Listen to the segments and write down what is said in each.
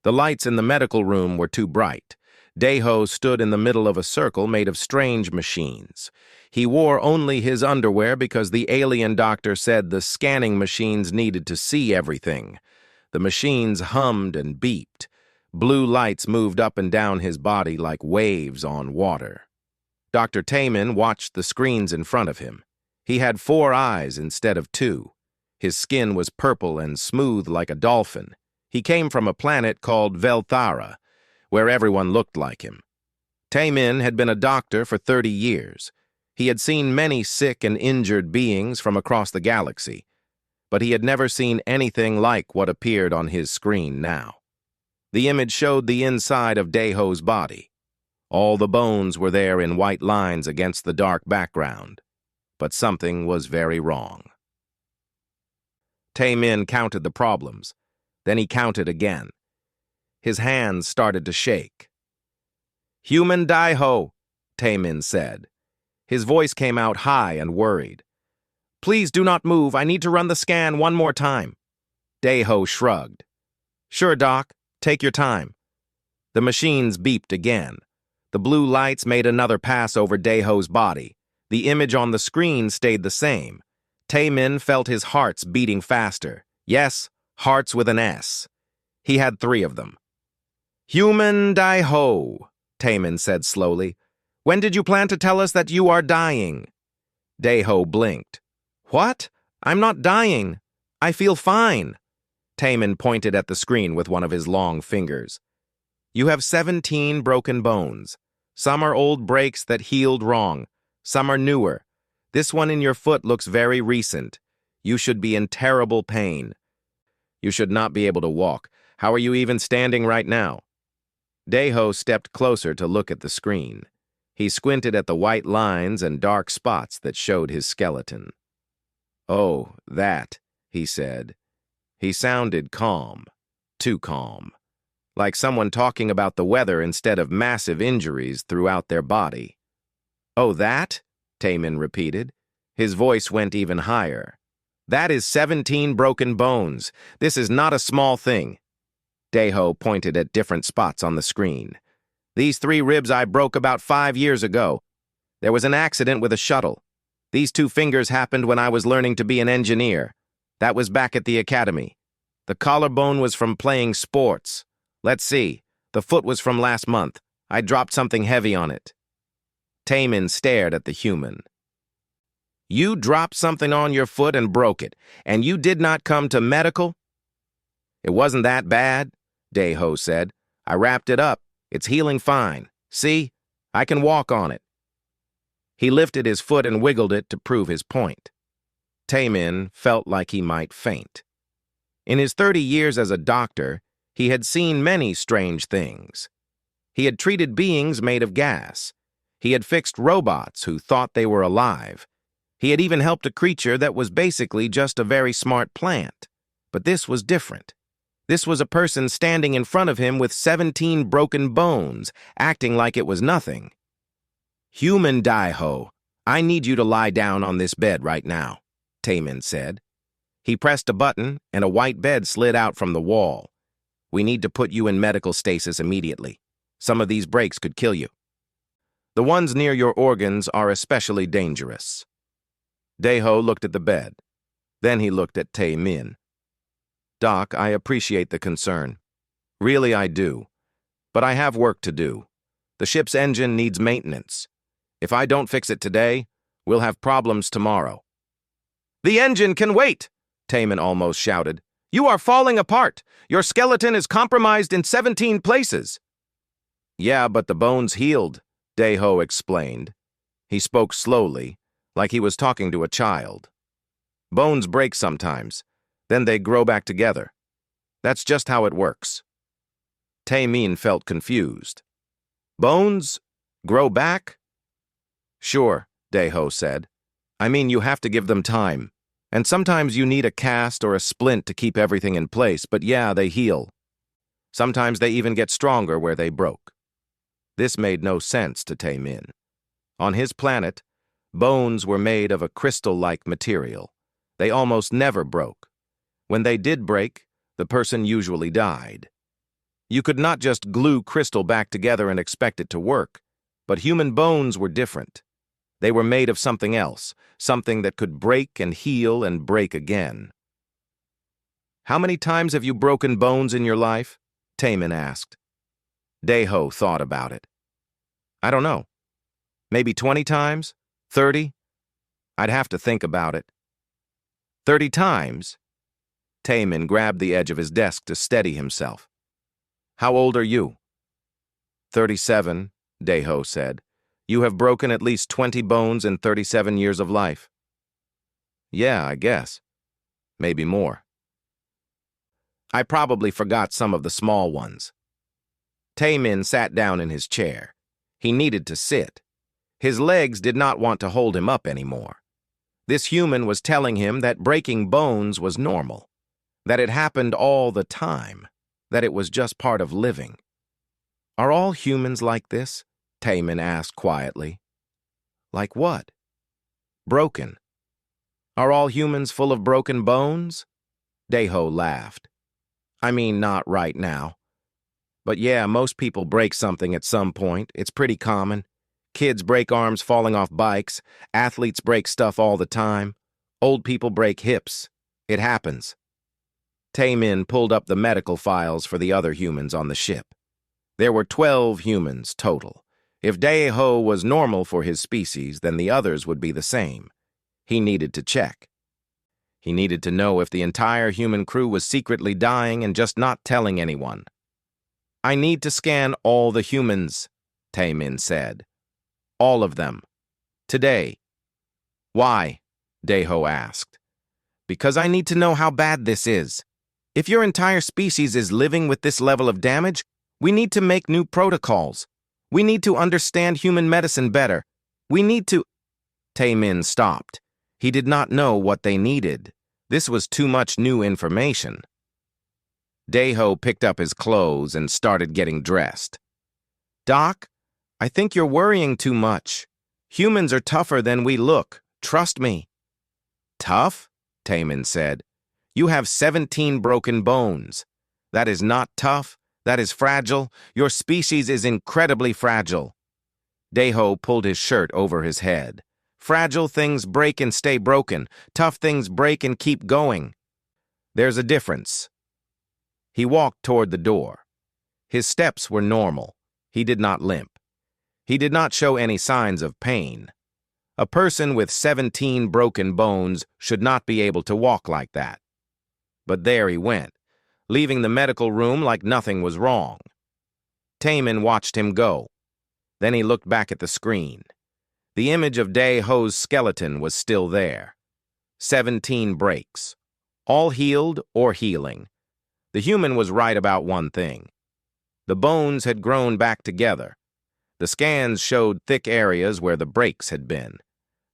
The lights in the medical room were too bright. Daeho stood in the middle of a circle made of strange machines. He wore only his underwear because the alien doctor said the scanning machines needed to see everything. The machines hummed and beeped. Blue lights moved up and down his body like waves on water. Dr. Taemin watched the screens in front of him. He had 4 eyes instead of 2. His skin was purple and smooth like a dolphin. He came from a planet called Velthara, where everyone looked like him. Taemin had been a doctor for 30 years. He had seen many sick and injured beings from across the galaxy, but he had never seen anything like what appeared on his screen now. The image showed the inside of Daeho's body. All the bones were there in white lines against the dark background, but something was very wrong. Taemin counted the problems. Then he counted again. His hands started to shake. "Human Daeho," Taemin said. His voice came out high and worried. "Please do not move. I need to run the scan one more time." Daeho shrugged. "Sure, Doc. Take your time." The machines beeped again. The blue lights made another pass over Daeho's body. The image on the screen stayed the same. Taemin felt his hearts beating faster. Yes, hearts with an S. He had 3 of them. "Human Daeho," Taemin said slowly. "When did you plan to tell us that you are dying?" Daeho blinked. "What? I'm not dying. I feel fine." Taemin pointed at the screen with one of his long fingers. "You have 17 broken bones. Some are old breaks that healed wrong. Some are newer. This one in your foot looks very recent. You should be in terrible pain. You should not be able to walk. How are you even standing right now?" Daeho stepped closer to look at the screen. He squinted at the white lines and dark spots that showed his skeleton. "Oh, that," he said. He sounded calm, too calm, like someone talking about the weather instead of massive injuries throughout their body. "Oh, that?" Taemin repeated. His voice went even higher. "That is 17 broken bones. This is not a small thing." Daeho pointed at different spots on the screen. "These 3 ribs I broke about 5 years ago. There was an accident with a shuttle. These 2 fingers happened when I was learning to be an engineer. That was back at the academy. The collarbone was from playing sports. Let's see, the foot was from last month. I dropped something heavy on it." Taemin stared at the human. "You dropped something on your foot and broke it, and you did not come to medical?" "It wasn't that bad," Daeho said. "I wrapped it up. It's healing fine. See? I can walk on it." He lifted his foot and wiggled it to prove his point. Taemin felt like he might faint. In his 30 years as a doctor, he had seen many strange things. He had treated beings made of gas. He had fixed robots who thought they were alive. He had even helped a creature that was basically just a very smart plant. But this was different. This was a person standing in front of him with 17 broken bones, acting like it was nothing. "Human Daeho, I need you to lie down on this bed right now," Taemin said. He pressed a button, and a white bed slid out from the wall. "We need to put you in medical stasis immediately. Some of these breaks could kill you. The ones near your organs are especially dangerous." Daeho looked at the bed. Then he looked at Taemin. "Doc, I appreciate the concern. Really, I do. But I have work to do. The ship's engine needs maintenance. If I don't fix it today, we'll have problems tomorrow." "The engine can wait!" Taemin almost shouted. "You are falling apart. Your skeleton is compromised in 17 places." "Yeah, but the bones healed," Daeho explained. He spoke slowly, like he was talking to a child. "Bones break sometimes. Then they grow back together. That's just how it works." Taemin felt confused. "Bones grow back?" "Sure," Daeho said. "I mean, you have to give them time. And sometimes you need a cast or a splint to keep everything in place, but yeah, they heal. Sometimes they even get stronger where they broke." This made no sense to Taemin. On his planet, bones were made of a crystal-like material. They almost never broke. When they did break, the person usually died. You could not just glue crystal back together and expect it to work. But human bones were different. They were made of something else, something that could break and heal and break again. How many times have you broken bones in your life? Taemin asked. Daeho thought about it. I don't know. Maybe 20 times? 30? I'd have to think about it. 30 times? Taemin grabbed the edge of his desk to steady himself. How old are you? 37, Daeho said. You have broken at least 20 bones in 37 years of life. Yeah, I guess. Maybe more. I probably forgot some of the small ones. Taemin sat down in his chair. He needed to sit. His legs did not want to hold him up anymore. This human was telling him that breaking bones was normal, that it happened all the time, that it was just part of living. Are all humans like this? Taemin asked quietly. Like what? Broken. Are all humans full of broken bones? Daeho laughed. I mean, not right now. But yeah, most people break something at some point. It's pretty common. Kids break arms falling off bikes. Athletes break stuff all the time. Old people break hips. It happens. Taemin pulled up the medical files for the other humans on the ship. There were 12 humans total. If Daeho was normal for his species, then the others would be the same. He needed to check. He needed to know if the entire human crew was secretly dying and just not telling anyone. I need to scan all the humans, Taemin said. All of them. Today. Why? Daeho asked. Because I need to know how bad this is. If your entire species is living with this level of damage, we need to make new protocols. We need to understand human medicine better. We need to... Taemin stopped. He did not know what they needed. This was too much new information. Daeho picked up his clothes and started getting dressed. Doc, I think you're worrying too much. Humans are tougher than we look. Trust me. Tough? Taemin said. You have 17 broken bones. That is not tough. That is fragile. Your species is incredibly fragile. Daeho pulled his shirt over his head. Fragile things break and stay broken. Tough things break and keep going. There's a difference. He walked toward the door. His steps were normal. He did not limp. He did not show any signs of pain. A person with 17 broken bones should not be able to walk like that. But there he went, leaving the medical room like nothing was wrong. Taemin watched him go. Then he looked back at the screen. The image of Daeho's skeleton was still there. 17 breaks. All healed or healing. The human was right about one thing. The bones had grown back together. The scans showed thick areas where the breaks had been.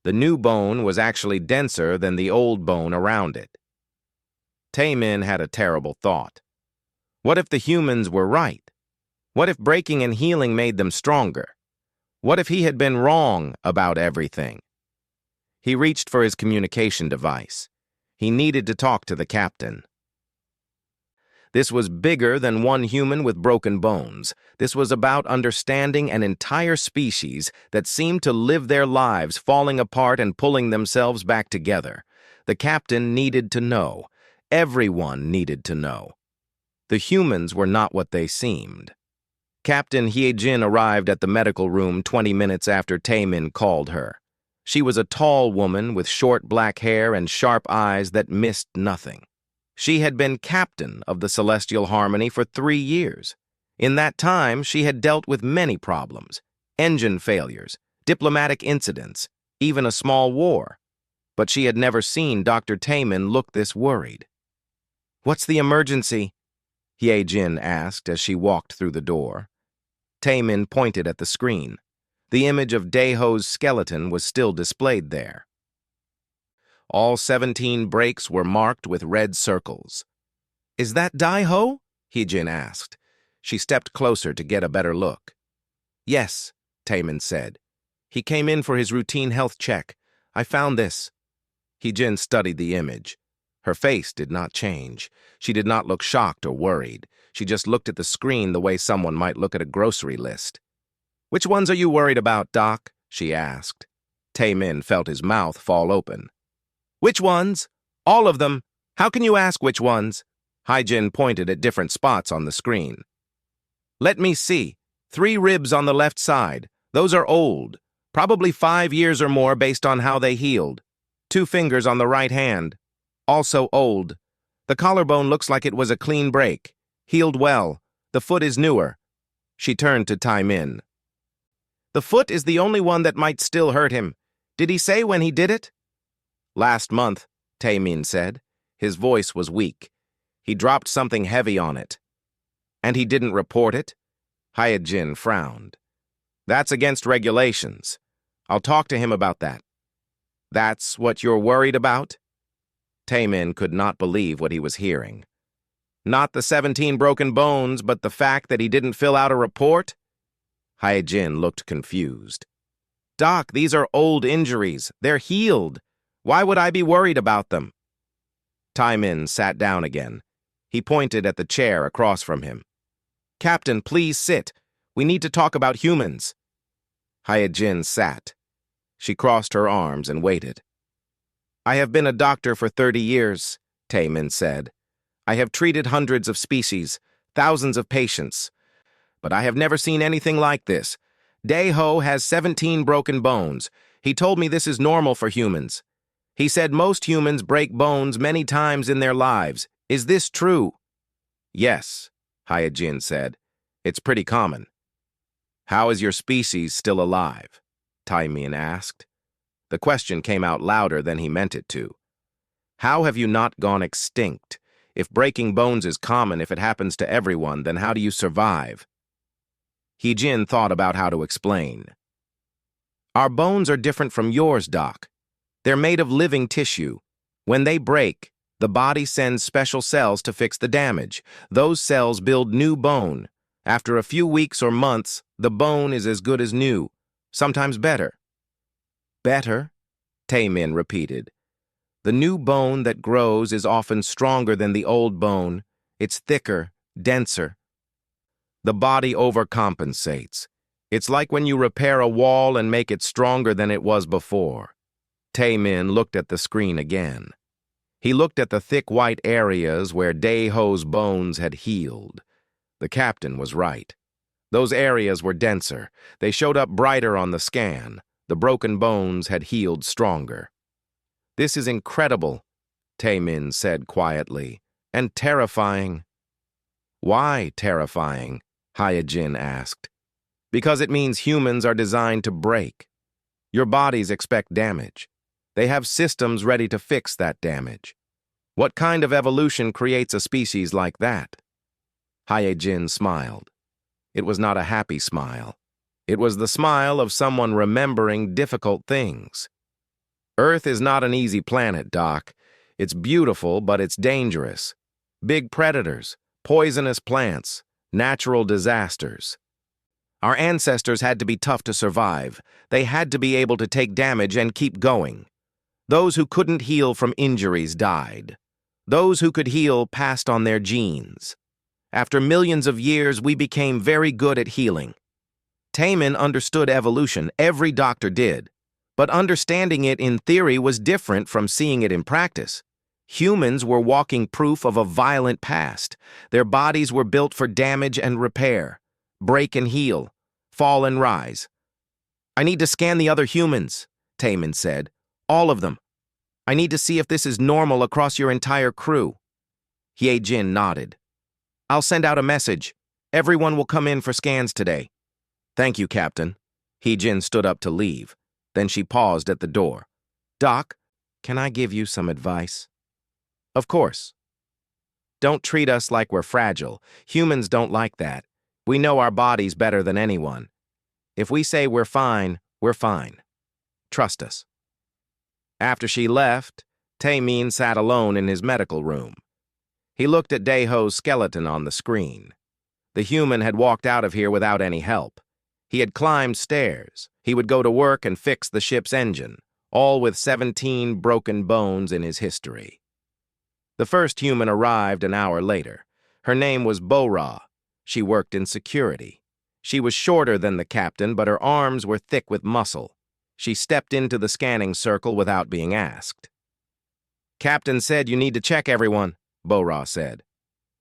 The new bone was actually denser than the old bone around it. Taemin had a terrible thought. What if the humans were right? What if breaking and healing made them stronger? What if he had been wrong about everything? He reached for his communication device. He needed to talk to the captain. This was bigger than one human with broken bones. This was about understanding an entire species that seemed to live their lives falling apart and pulling themselves back together. The captain needed to know. Everyone needed to know. The humans were not what they seemed. Captain Hyejin arrived at the medical room 20 minutes after Taemin called her. She was a tall woman with short black hair and sharp eyes that missed nothing. She had been captain of the Celestial Harmony for 3 years. In that time, she had dealt with many problems, engine failures, diplomatic incidents, even a small war. But she had never seen Dr. Taemin look this worried. "What's the emergency?" Hyejin asked as she walked through the door. Taemin pointed at the screen. The image of Daeho's skeleton was still displayed there. All 17 breaks were marked with red circles. "Is that Daeho?" Hyejin asked. She stepped closer to get a better look. "Yes," Taemin said. "He came in for his routine health check. I found this." Hyejin studied the image. Her face did not change. She did not look shocked or worried. She just looked at the screen the way someone might look at a grocery list. "Which ones are you worried about, Doc?" she asked. Tae-min felt his mouth fall open. "Which ones? All of them. How can you ask which ones?" Hae-jin pointed at different spots on the screen. "Let me see. 3 ribs on the left side. Those are old. Probably 5 years or more based on how they healed. 2 fingers on the right hand. Also old. The collarbone looks like it was a clean break. Healed well. The foot is newer." She turned to Tae-min. "The foot is the only one that might still hurt him. Did he say when he did it?" "Last month," Tae-min said. His voice was weak. He dropped something heavy on it. "And he didn't report it?" Hae-jin frowned. "That's against regulations. I'll talk to him about that." "That's what you're worried about?" Tae-min could not believe what he was hearing. "Not the 17 broken bones, but the fact that he didn't fill out a report?" Hae-jin looked confused. "Doc, these are old injuries. They're healed. Why would I be worried about them?" Tae-min sat down again. He pointed at the chair across from him. "Captain, please sit. We need to talk about humans." Hae-jin sat. She crossed her arms and waited. "I have been a doctor for 30 years, Tae-min said. "I have treated hundreds of species, thousands of patients. But I have never seen anything like this. Dae-ho has 17 broken bones. He told me this is normal for humans. He said most humans break bones many times in their lives. Is this true?" "Yes," Hae-jin said. "It's pretty common." "How is your species still alive?" Tae-min asked. The question came out louder than he meant it to. "How have you not gone extinct? If breaking bones is common, if it happens to everyone, then how do you survive?" Hae-jin thought about how to explain. "Our bones are different from yours, Doc. They're made of living tissue. When they break, the body sends special cells to fix the damage. Those cells build new bone. After a few weeks or months, the bone is as good as new, sometimes better." "Better?" Tae-min repeated. "The new bone that grows is often stronger than the old bone. It's thicker, denser. The body overcompensates. It's like when you repair a wall and make it stronger than it was before." Tae-min looked at the screen again. He looked at the thick white areas where Dae-ho's bones had healed. The captain was right. Those areas were denser. They showed up brighter on the scan. The broken bones had healed stronger. "This is incredible," Tae-min said quietly, "and terrifying." "Why terrifying?" Hae-jin asked. "Because it means humans are designed to break. Your bodies expect damage. They have systems ready to fix that damage. What kind of evolution creates a species like that?" Hae-jin smiled. It was not a happy smile. It was the smile of someone remembering difficult things. "Earth is not an easy planet, Doc. It's beautiful, but it's dangerous. Big predators, poisonous plants, natural disasters. Our ancestors had to be tough to survive. They had to be able to take damage and keep going. Those who couldn't heal from injuries died. Those who could heal passed on their genes. After millions of years, we became very good at healing." Tae-min understood evolution. Every doctor did. But understanding it in theory was different from seeing it in practice. Humans were walking proof of a violent past. Their bodies were built for damage and repair, break and heal, fall and rise. "I need to scan the other humans," Tae-min said. "All of them. I need to see if this is normal across your entire crew." Hae-jin nodded. "I'll send out a message. Everyone will come in for scans today." "Thank you, Captain." Hae-jin stood up to leave. Then she paused at the door. "Doc, can I give you some advice?" "Of course." "Don't treat us like we're fragile. Humans don't like that. We know our bodies better than anyone. If we say we're fine, we're fine. Trust us." After she left, Tae-min sat alone in his medical room. He looked at Dae-ho's skeleton on the screen. The human had walked out of here without any help. He had climbed stairs. He would go to work and fix the ship's engine, all with 17 broken bones in his history. The first human arrived an hour later. Her name was Bora. She worked in security. She was shorter than the captain, but her arms were thick with muscle. She stepped into the scanning circle without being asked. "Captain said you need to check everyone," Bora said.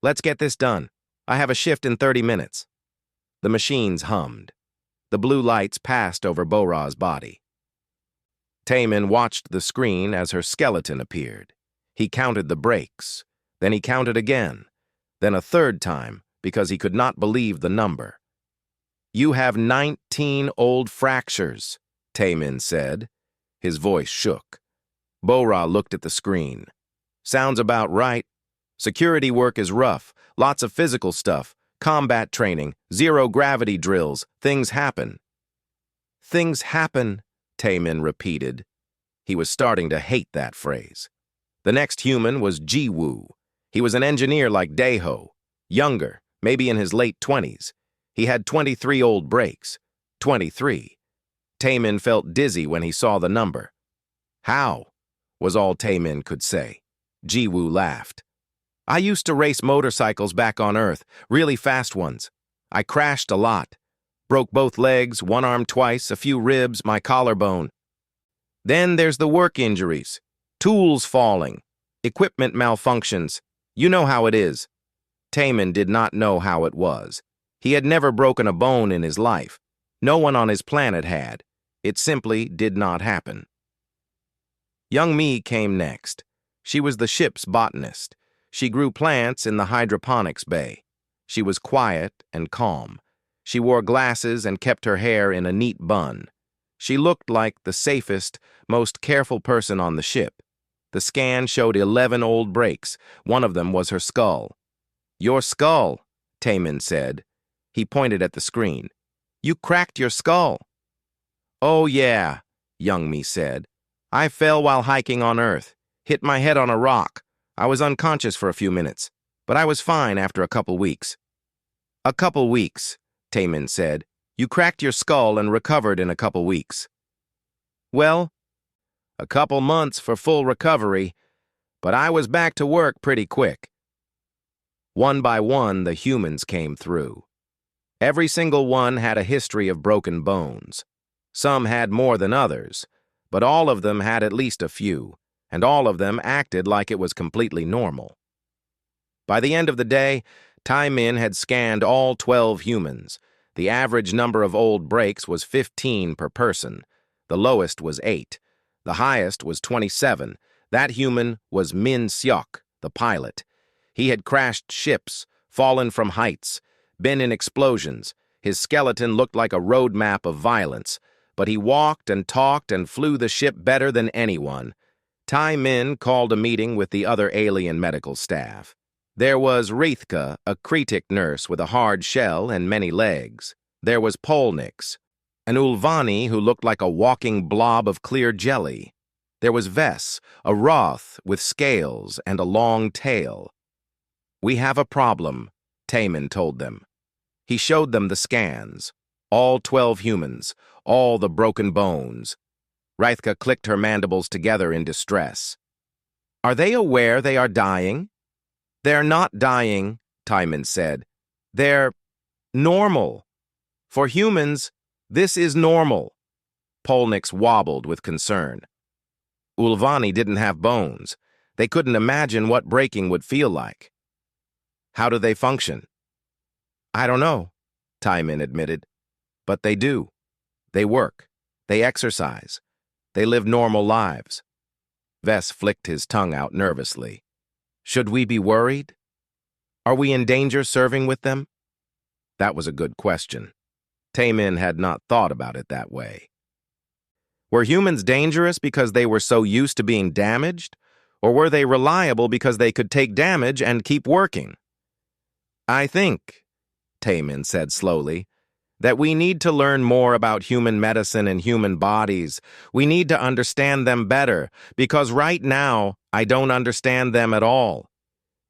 "Let's get this done. I have a shift in 30 minutes. The machines hummed. The blue lights passed over Bora's body. Taemin watched the screen as her skeleton appeared. He counted the breaks. Then he counted again. Then a third time, because he could not believe the number. "You have 19 old fractures," Taemin said. His voice shook. Bora looked at the screen. "Sounds about right. Security work is rough, lots of physical stuff, combat training, zero-gravity drills, things happen." "Things happen," Taemin repeated. He was starting to hate that phrase. The next human was Jiwoo. He was an engineer like Daeho, younger, maybe in his late 20s. He had 23 old breaks. 23. Taemin felt dizzy when he saw the number. "How?" was all Taemin could say. Jiwoo laughed. "I used to race motorcycles back on Earth, really fast ones. I crashed a lot. Broke both legs, one arm twice, a few ribs, my collarbone. Then there's the work injuries. Tools falling. Equipment malfunctions. You know how it is." Taemin did not know how it was. He had never broken a bone in his life. No one on his planet had. It simply did not happen. Young Mi came next. She was the ship's botanist. She grew plants in the hydroponics bay. She was quiet and calm. She wore glasses and kept her hair in a neat bun. She looked like the safest, most careful person on the ship. The scan showed 11 old breaks. One of them was her skull. "Your skull," Taemin said. He pointed at the screen. "You cracked your skull." "Oh yeah," Young Mi said. "I fell while hiking on Earth. Hit my head on a rock. I was unconscious for a few minutes, but I was fine after a couple weeks." "A couple weeks," Taemin said. "You cracked your skull and recovered in a couple weeks." "Well, a couple months for full recovery, but I was back to work pretty quick." One by one, the humans came through. Every single one had a history of broken bones. Some had more than others, but all of them had at least a few, and all of them acted like it was completely normal. By the end of the day, Taemin had scanned all 12 humans. The average number of old breaks was 15 per person. The lowest was 8. The highest was 27. That human was Min Seok, the pilot. He had crashed ships, fallen from heights, been in explosions. His skeleton looked like a road map of violence, but he walked and talked and flew the ship better than anyone. Taemin called a meeting with the other alien medical staff. There was Rithka, a Kretic nurse with a hard shell and many legs. There was Polnix, an Ulvani who looked like a walking blob of clear jelly. There was Vess, a Roth with scales and a long tail. "We have a problem," Taemin told them. He showed them the scans. All 12 humans, all the broken bones. Rithka clicked her mandibles together in distress. "Are they aware they are dying?" "They're not dying," Taemin said. "They're normal. For humans, this is normal." Polnix wobbled with concern. Ulvani didn't have bones. They couldn't imagine what breaking would feel like. "How do they function?" "I don't know," Taemin admitted. "But they do. They work. They exercise. They live normal lives." Vess flicked his tongue out nervously. "Should we be worried? Are we in danger serving with them?" That was a good question. Taemin had not thought about it that way. Were humans dangerous because they were so used to being damaged? Or were they reliable because they could take damage and keep working? "I think," Taemin said slowly, "that we need to learn more about human medicine and human bodies. We need to understand them better, because right now, I don't understand them at all."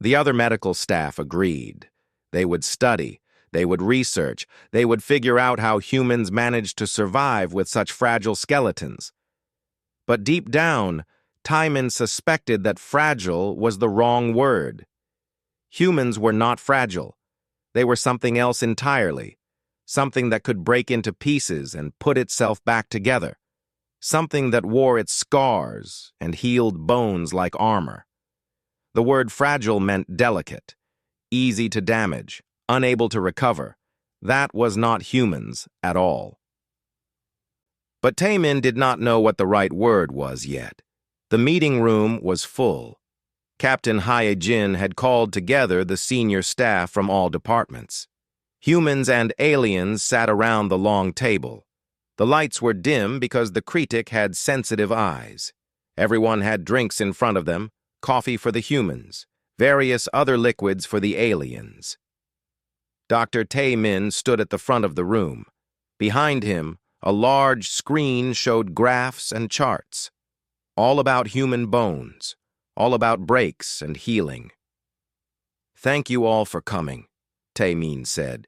The other medical staff agreed. They would study, they would research, they would figure out how humans managed to survive with such fragile skeletons. But deep down, Timon suspected that fragile was the wrong word. Humans were not fragile. They were something else entirely, something that could break into pieces and put itself back together, something that wore its scars and healed bones like armor. The word fragile meant delicate, easy to damage, unable to recover. That was not humans at all. But Taemin did not know what the right word was yet. The meeting room was full. Captain Hyejin had called together the senior staff from all departments. Humans and aliens sat around the long table. The lights were dim because the critic had sensitive eyes. Everyone had drinks in front of them, coffee for the humans, various other liquids for the aliens. Dr. Taemin stood at the front of the room. Behind him, a large screen showed graphs and charts, all about human bones, all about breaks and healing. "Thank you all for coming," Taemin said.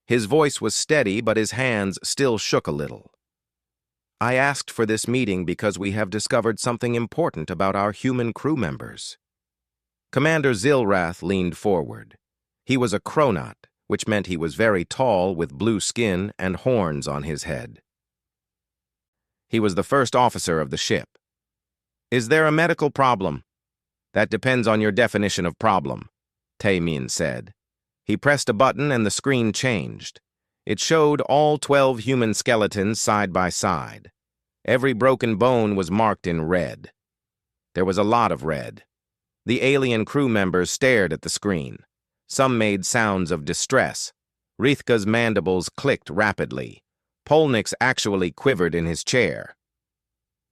His voice was steady, but his hands still shook a little. "I asked for this meeting because we have discovered something important about our human crew members." Commander Zilrath leaned forward. He was a chronaut, which meant he was very tall with blue skin and horns on his head. He was the first officer of the ship. "Is there a medical problem?" "That depends on your definition of problem," Taemin said. He pressed a button and the screen changed. It showed all 12 human skeletons side by side. Every broken bone was marked in red. There was a lot of red. The alien crew members stared at the screen. Some made sounds of distress. Rithka's mandibles clicked rapidly. Polnick's actually quivered in his chair.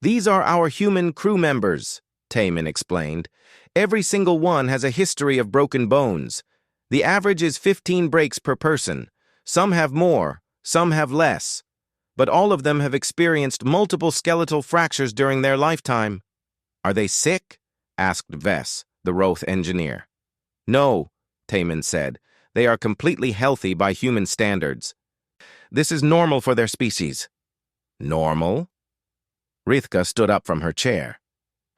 "These are our human crew members," Taemin explained. "Every single one has a history of broken bones. The average is 15 breaks per person. Some have more, some have less. But all of them have experienced multiple skeletal fractures during their lifetime." "Are they sick?" asked Vess, the Roth engineer. "No," Taemin said. "They are completely healthy by human standards. This is normal for their species." "Normal?" Rithka stood up from her chair.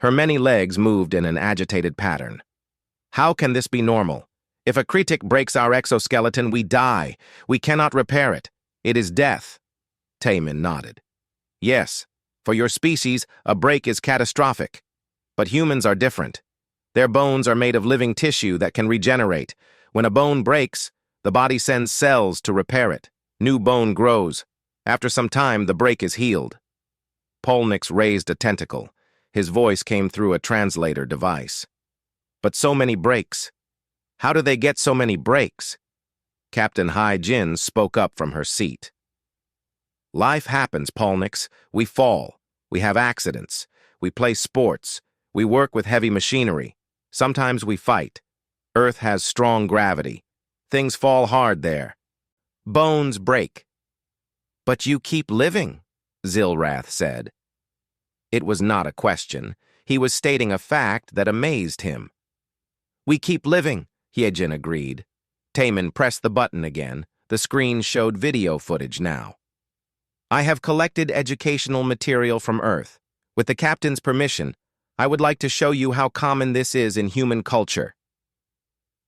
Her many legs moved in an agitated pattern. "How can this be normal? If a critic breaks our exoskeleton, we die. We cannot repair it. It is death." Taemin nodded. "Yes, for your species, a break is catastrophic. But humans are different. Their bones are made of living tissue that can regenerate. When a bone breaks, the body sends cells to repair it. New bone grows. After some time, the break is healed." Polnick's raised a tentacle. His voice came through a translator device. "But so many breaks. How do they get so many breaks?" Captain Hyejin spoke up from her seat. "Life happens, Polnick. We fall. We have accidents. We play sports. We work with heavy machinery. Sometimes we fight. Earth has strong gravity. Things fall hard there. Bones break." "But you keep living," Zilrath said. It was not a question. He was stating a fact that amazed him. "We keep living," Hyejin agreed. Taemin pressed the button again. The screen showed video footage now. "I have collected educational material from Earth. With the captain's permission, I would like to show you how common this is in human culture."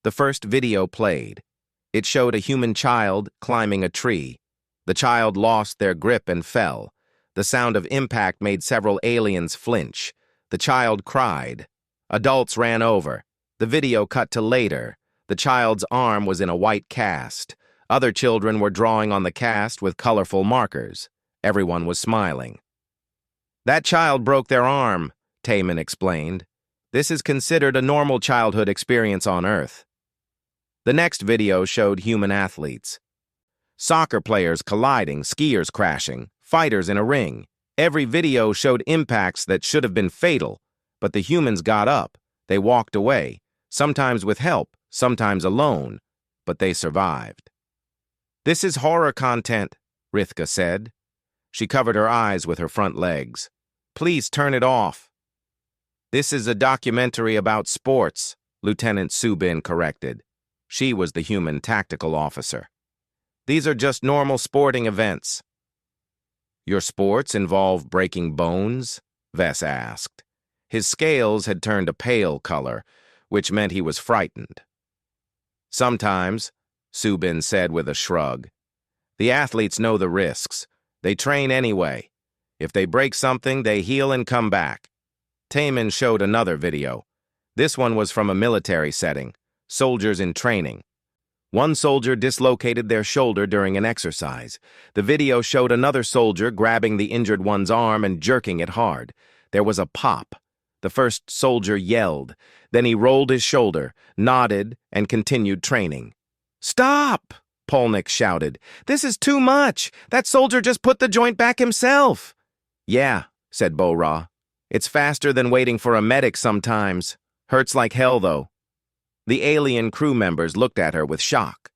The first video played. It showed a human child climbing a tree. The child lost their grip and fell. The sound of impact made several aliens flinch. The child cried. Adults ran over. The video cut to later. The child's arm was in a white cast. Other children were drawing on the cast with colorful markers. Everyone was smiling. "That child broke their arm," Taemin explained. "This is considered a normal childhood experience on Earth." The next video showed human athletes. Soccer players colliding, skiers crashing, fighters in a ring. Every video showed impacts that should have been fatal, but the humans got up. They walked away, sometimes with help, sometimes alone, but they survived. "This is horror content," Rithka said. She covered her eyes with her front legs. "Please turn it off." "This is a documentary about sports," Lieutenant Subin corrected. She was the human tactical officer. "These are just normal sporting events." "Your sports involve breaking bones?" Vess asked. His scales had turned a pale color, which meant he was frightened. Sometimes, Subin said with a shrug, the athletes know the risks. They train anyway. If they break something, they heal and come back. Taemin showed another video. This one was from a military setting, soldiers in training. One soldier dislocated their shoulder during an exercise. The video showed another soldier grabbing the injured one's arm and jerking it hard. There was a pop. The first soldier yelled. Then he rolled his shoulder, nodded, and continued training. "Stop!" Polnick shouted. "This is too much! That soldier just put the joint back himself!" "Yeah," said Bo-Ra. "It's faster than waiting for a medic sometimes. Hurts like hell, though." The alien crew members looked at her with shock.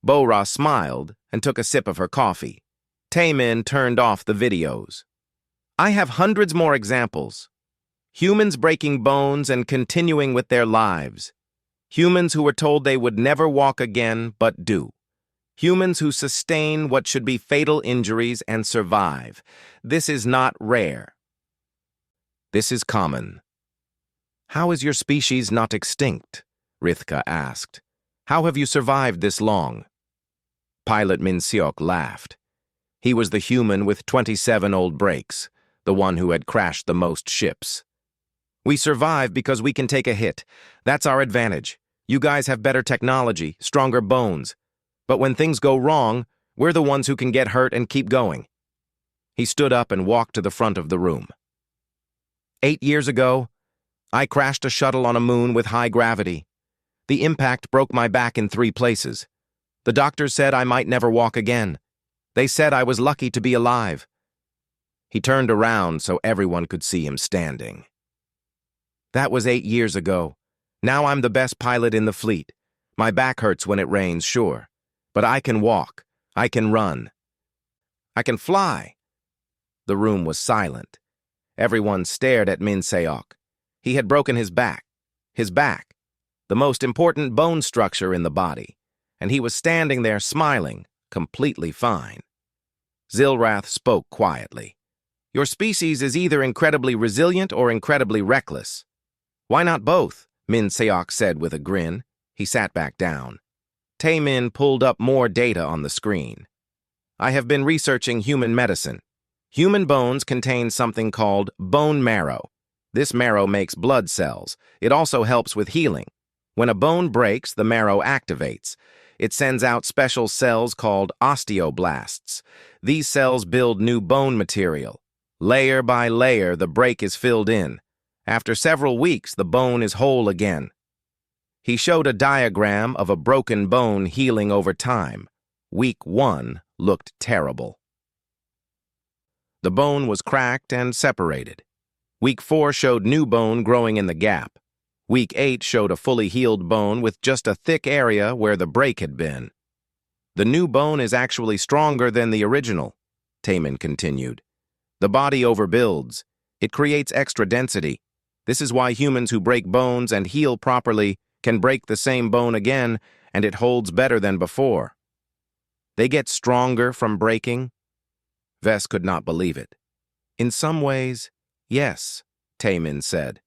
Bo-Ra smiled and took a sip of her coffee. Taemin turned off the videos. "I have hundreds more examples. Humans breaking bones and continuing with their lives. Humans who were told they would never walk again, but do. Humans who sustain what should be fatal injuries and survive. This is not rare. This is common." "How is your species not extinct?" Rithka asked. "How have you survived this long?" Pilot Min-seok laughed. He was the human with 27 old breaks, the one who had crashed the most ships. "We survive because we can take a hit. That's our advantage. You guys have better technology, stronger bones. But when things go wrong, we're the ones who can get hurt and keep going." He stood up and walked to the front of the room. 8 years ago, I crashed a shuttle on a moon with high gravity. The impact broke my back in 3 places. The doctors said I might never walk again. They said I was lucky to be alive. He turned around so everyone could see him standing. "That was 8 years ago. Now I'm the best pilot in the fleet. My back hurts when it rains, sure. But I can walk. I can run. I can fly." The room was silent. Everyone stared at Min-seok. He had broken his back. His back. The most important bone structure in the body. And he was standing there smiling, completely fine. Zilrath spoke quietly. "Your species is either incredibly resilient or incredibly reckless." "Why not both?" Min-seok said with a grin. He sat back down. Taemin pulled up more data on the screen. "I have been researching human medicine. Human bones contain something called bone marrow. This marrow makes blood cells. It also helps with healing. When a bone breaks, the marrow activates. It sends out special cells called osteoblasts. These cells build new bone material. Layer by layer, the break is filled in. After several weeks, the bone is whole again." He showed a diagram of a broken bone healing over time. Week 1 looked terrible. The bone was cracked and separated. Week 4 showed new bone growing in the gap. Week 8 showed a fully healed bone with just a thick area where the break had been. "The new bone is actually stronger than the original," Taemin continued. "The body overbuilds. It creates extra density. This is why humans who break bones and heal properly can break the same bone again, and it holds better than before." "They get stronger from breaking?" Vess could not believe it. "In some ways, yes," Taemin said.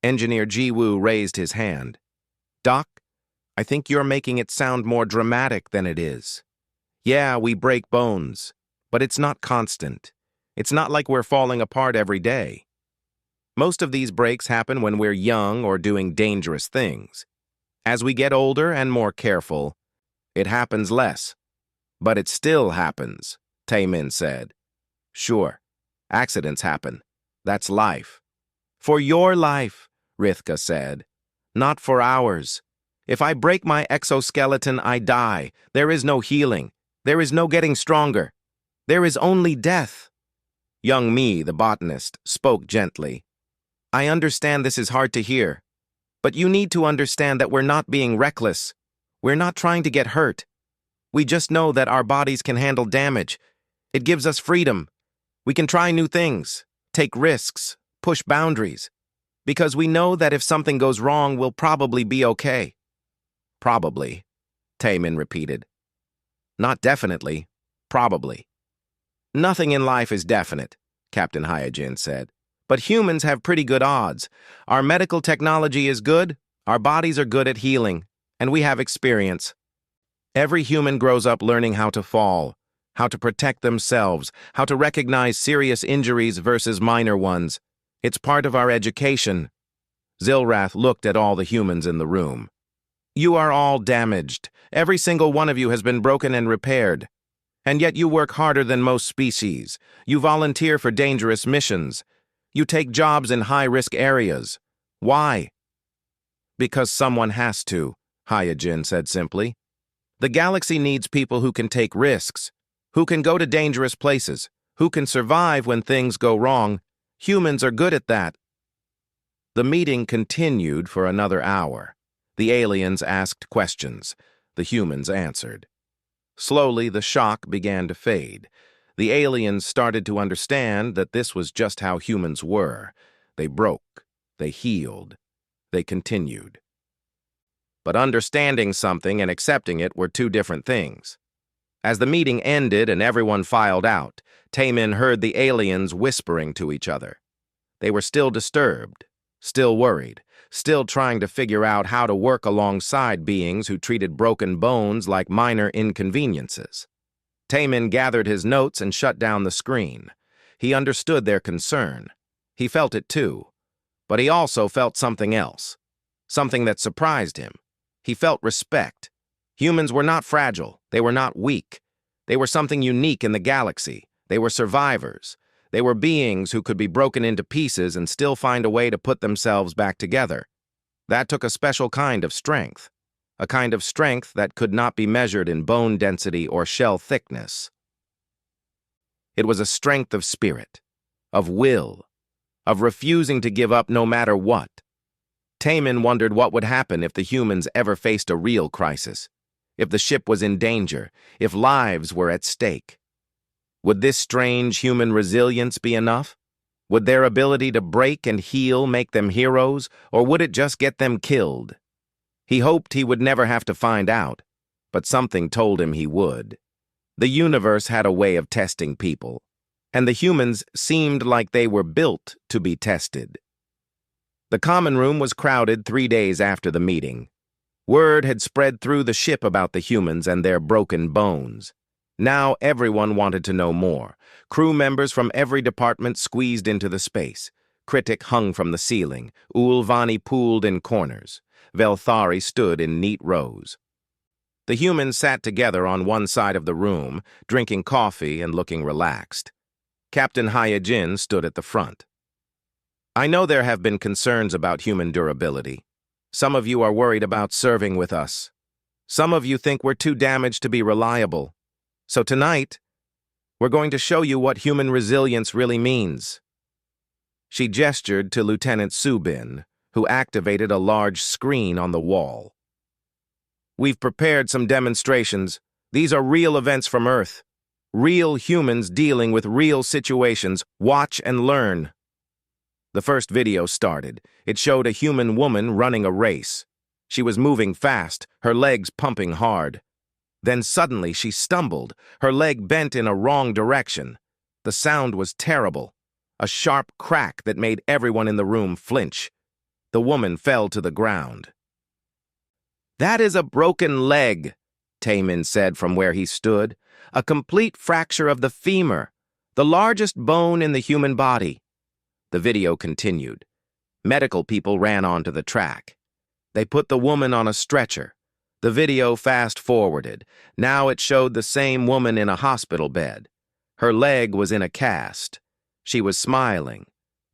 Engineer Jiwoo raised his hand. "Doc, I think you're making it sound more dramatic than it is. Yeah, we break bones, but it's not constant. It's not like we're falling apart every day. Most of these breaks happen when we're young or doing dangerous things. As we get older and more careful, it happens less. But it still happens," Taemin said. "Sure, accidents happen. That's life." "For your life," Rithka said. "Not for ours. If I break my exoskeleton, I die. There is no healing. There is no getting stronger. There is only death." Young Mi, the botanist, spoke gently. "I understand this is hard to hear, but you need to understand that we're not being reckless. We're not trying to get hurt. We just know that our bodies can handle damage. It gives us freedom. We can try new things, take risks, push boundaries, because we know that if something goes wrong, we'll probably be okay." "Probably," Taemin repeated. "Not definitely, probably." "Nothing in life is definite," Captain Hyojin said. But humans have pretty good odds. Our medical technology is good, our bodies are good at healing, and we have experience. Every human grows up learning how to fall, how to protect themselves, how to recognize serious injuries versus minor ones. It's part of our education. Zilrath looked at all the humans in the room. You are all damaged. Every single one of you has been broken and repaired. And yet you work harder than most species. You volunteer for dangerous missions. You take jobs in high-risk areas. Why? Because someone has to, Hyojin said simply. The galaxy needs people who can take risks, who can go to dangerous places, who can survive when things go wrong. Humans are good at that. The meeting continued for another hour. The aliens asked questions. The humans answered. Slowly, the shock began to fade. The aliens started to understand that this was just how humans were. They broke. They healed. They continued. But understanding something and accepting it were two different things. As the meeting ended and everyone filed out, Taemin heard the aliens whispering to each other. They were still disturbed, still worried, still trying to figure out how to work alongside beings who treated broken bones like minor inconveniences. Taemin gathered his notes and shut down the screen. He understood their concern. He felt it too. But he also felt something else, something that surprised him. He felt respect. Humans were not fragile. They were not weak. They were something unique in the galaxy. They were survivors. They were beings who could be broken into pieces and still find a way to put themselves back together. That took a special kind of strength, a kind of strength that could not be measured in bone density or shell thickness. It was a strength of spirit, of will, of refusing to give up no matter what. Taemin wondered what would happen if the humans ever faced a real crisis, if the ship was in danger, if lives were at stake. Would this strange human resilience be enough? Would their ability to break and heal make them heroes, or would it just get them killed? He hoped he would never have to find out, but something told him he would. The universe had a way of testing people, and the humans seemed like they were built to be tested. The common room was crowded 3 days after the meeting. Word had spread through the ship about the humans and their broken bones. Now everyone wanted to know more. Crew members from every department squeezed into the space. Critic hung from the ceiling. Ulvani pooled in corners. Velthari stood in neat rows. The humans sat together on one side of the room, drinking coffee and looking relaxed. Captain Hyojin stood at the front. I know there have been concerns about human durability. Some of you are worried about serving with us. Some of you think we're too damaged to be reliable. So tonight, we're going to show you what human resilience really means. She gestured to Lieutenant Subin, who activated a large screen on the wall. We've prepared some demonstrations. These are real events from Earth. Real humans dealing with real situations. Watch and learn. The first video started. It showed a human woman running a race. She was moving fast, her legs pumping hard. Then suddenly she stumbled, her leg bent in a wrong direction. The sound was terrible, a sharp crack that made everyone in the room flinch. The woman fell to the ground. That is a broken leg, Taemin said from where he stood. A complete fracture of the femur, the largest bone in the human body. The video continued. Medical people ran onto the track. They put the woman on a stretcher. The video fast-forwarded. Now it showed the same woman in a hospital bed. Her leg was in a cast. She was smiling,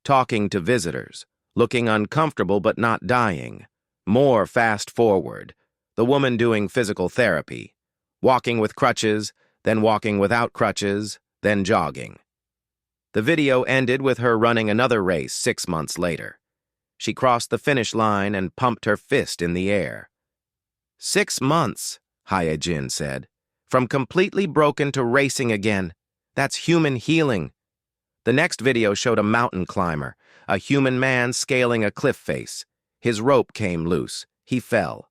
talking to visitors, looking uncomfortable but not dying. More fast-forward. The woman doing physical therapy, walking with crutches, then walking without crutches, then jogging. The video ended with her running another race 6 months later. She crossed the finish line and pumped her fist in the air. 6 months, Hyojin said. From completely broken to racing again. That's human healing. The next video showed a mountain climber, a human man scaling a cliff face. His rope came loose. He fell.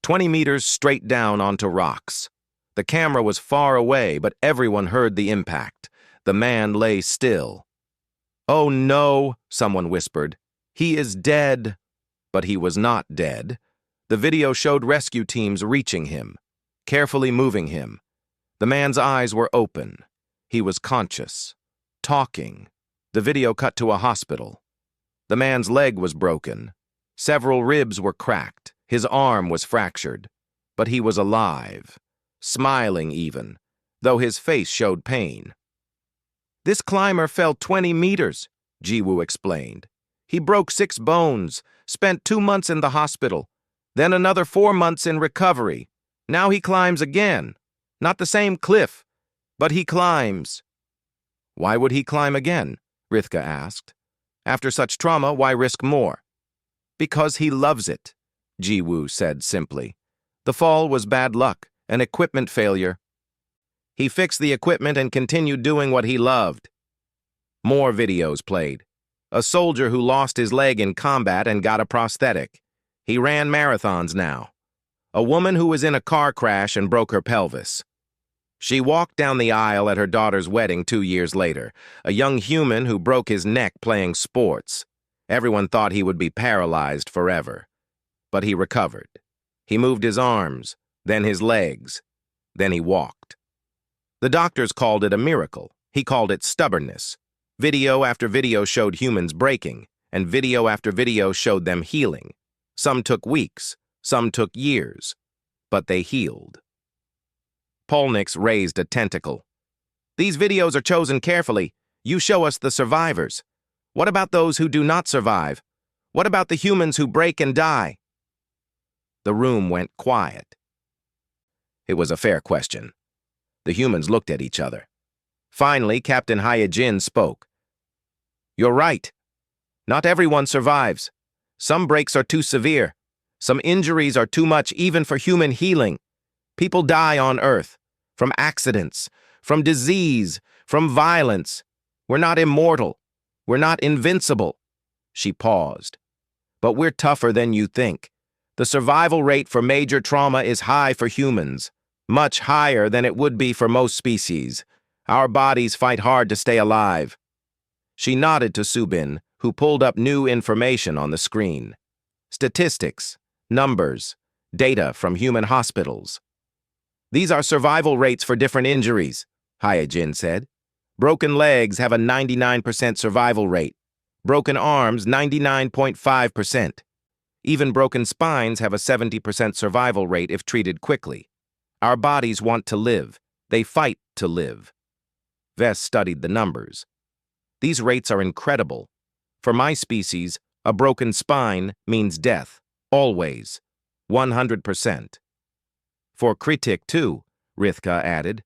20 meters straight down onto rocks. The camera was far away, but everyone heard the impact. The man lay still. "Oh no," someone whispered. "He is dead." But he was not dead. The video showed rescue teams reaching him, carefully moving him. The man's eyes were open. He was conscious, talking. The video cut to a hospital. The man's leg was broken. Several ribs were cracked. His arm was fractured. But he was alive, smiling even, though his face showed pain. "This climber fell 20 meters, Jiwoo explained. He broke 6 bones, spent 2 months in the hospital, then another 4 months in recovery. Now he climbs again. Not the same cliff, but he climbs." "Why would he climb again?" Rithka asked. "After such trauma, why risk more?" "Because he loves it," Jiwoo said simply. "The fall was bad luck, an equipment failure. He fixed the equipment and continued doing what he loved." More videos played. A soldier who lost his leg in combat and got a prosthetic. He ran marathons now. A woman who was in a car crash and broke her pelvis. She walked down the aisle at her daughter's wedding 2 years later. A young human who broke his neck playing sports. Everyone thought he would be paralyzed forever. But he recovered. He moved his arms, then his legs, then he walked. The doctors called it a miracle. He called it stubbornness. Video after video showed humans breaking, and video after video showed them healing. Some took weeks, some took years, but they healed. Polnix raised a tentacle. "These videos are chosen carefully. You show us the survivors. What about those who do not survive? What about the humans who break and die?" The room went quiet. It was a fair question. The humans looked at each other. Finally, Captain Hyejin spoke. "You're right. Not everyone survives. Some breaks are too severe. Some injuries are too much even for human healing. People die on Earth. From accidents, from disease, from violence. We're not immortal. We're not invincible." She paused. "But we're tougher than you think. The survival rate for major trauma is high for humans, much higher than it would be for most species. Our bodies fight hard to stay alive." She nodded to Subin, who pulled up new information on the screen. Statistics, numbers, data from human hospitals. "These are survival rates for different injuries," Hyejin said. "Broken legs have a 99% survival rate. Broken arms, 99.5%. Even broken spines have a 70% survival rate if treated quickly. Our bodies want to live. They fight to live." Vess studied the numbers. "These rates are incredible. For my species, a broken spine means death. Always. 100%. For Kritik, too," Rithka added.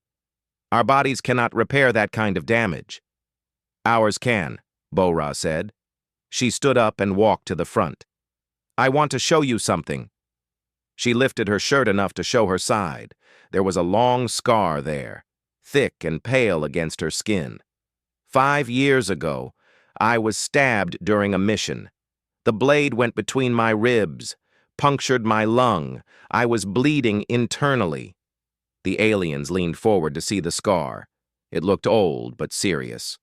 "Our bodies cannot repair that kind of damage." "Ours can," Bora said. She stood up and walked to the front. "I want to show you something." She lifted her shirt enough to show her side. There was a long scar there, thick and pale against her skin. 5 years ago, I was stabbed during a mission. The blade went between my ribs, punctured my lung. I was bleeding internally. The aliens leaned forward to see the scar. It looked old but serious.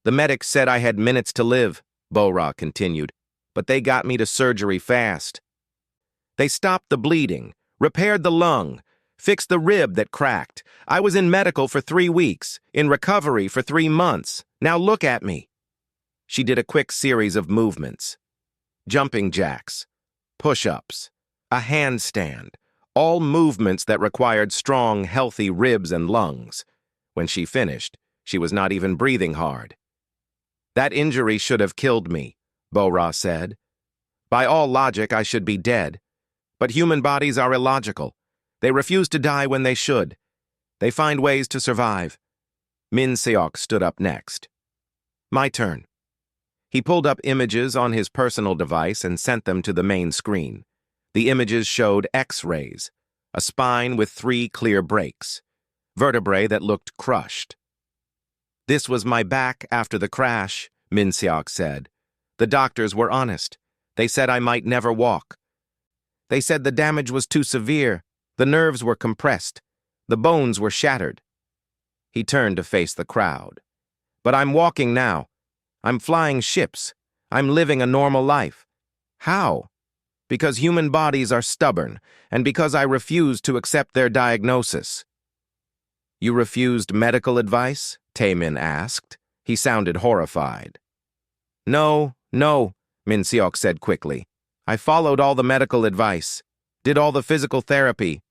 "The medics said I had minutes to live," Bora continued, "but they got me to surgery fast. They stopped the bleeding, repaired the lung, fixed the rib that cracked. I was in medical for 3 weeks, in recovery for 3 months. Now look at me." She did a quick series of movements. Jumping jacks, push-ups, a handstand, all movements that required strong, healthy ribs and lungs. When she finished, she was not even breathing hard. "That injury should have killed me," Bora said. "By all logic, I should be dead. But human bodies are illogical. They refuse to die when they should. They find ways to survive." Min Seok stood up next. "My turn." He pulled up images on his personal device and sent them to the main screen. The images showed X-rays, a spine with 3 clear breaks, vertebrae that looked crushed. "This was my back after the crash," Min Seok said. "The doctors were honest. They said I might never walk. They said the damage was too severe. The nerves were compressed. The bones were shattered." He turned to face the crowd. "But I'm walking now. I'm flying ships. I'm living a normal life. How? Because human bodies are stubborn, and because I refuse to accept their diagnosis. You refused medical advice? Taemin asked. He sounded horrified. No, Min Seok said quickly. I followed all the medical advice, did all the physical therapy,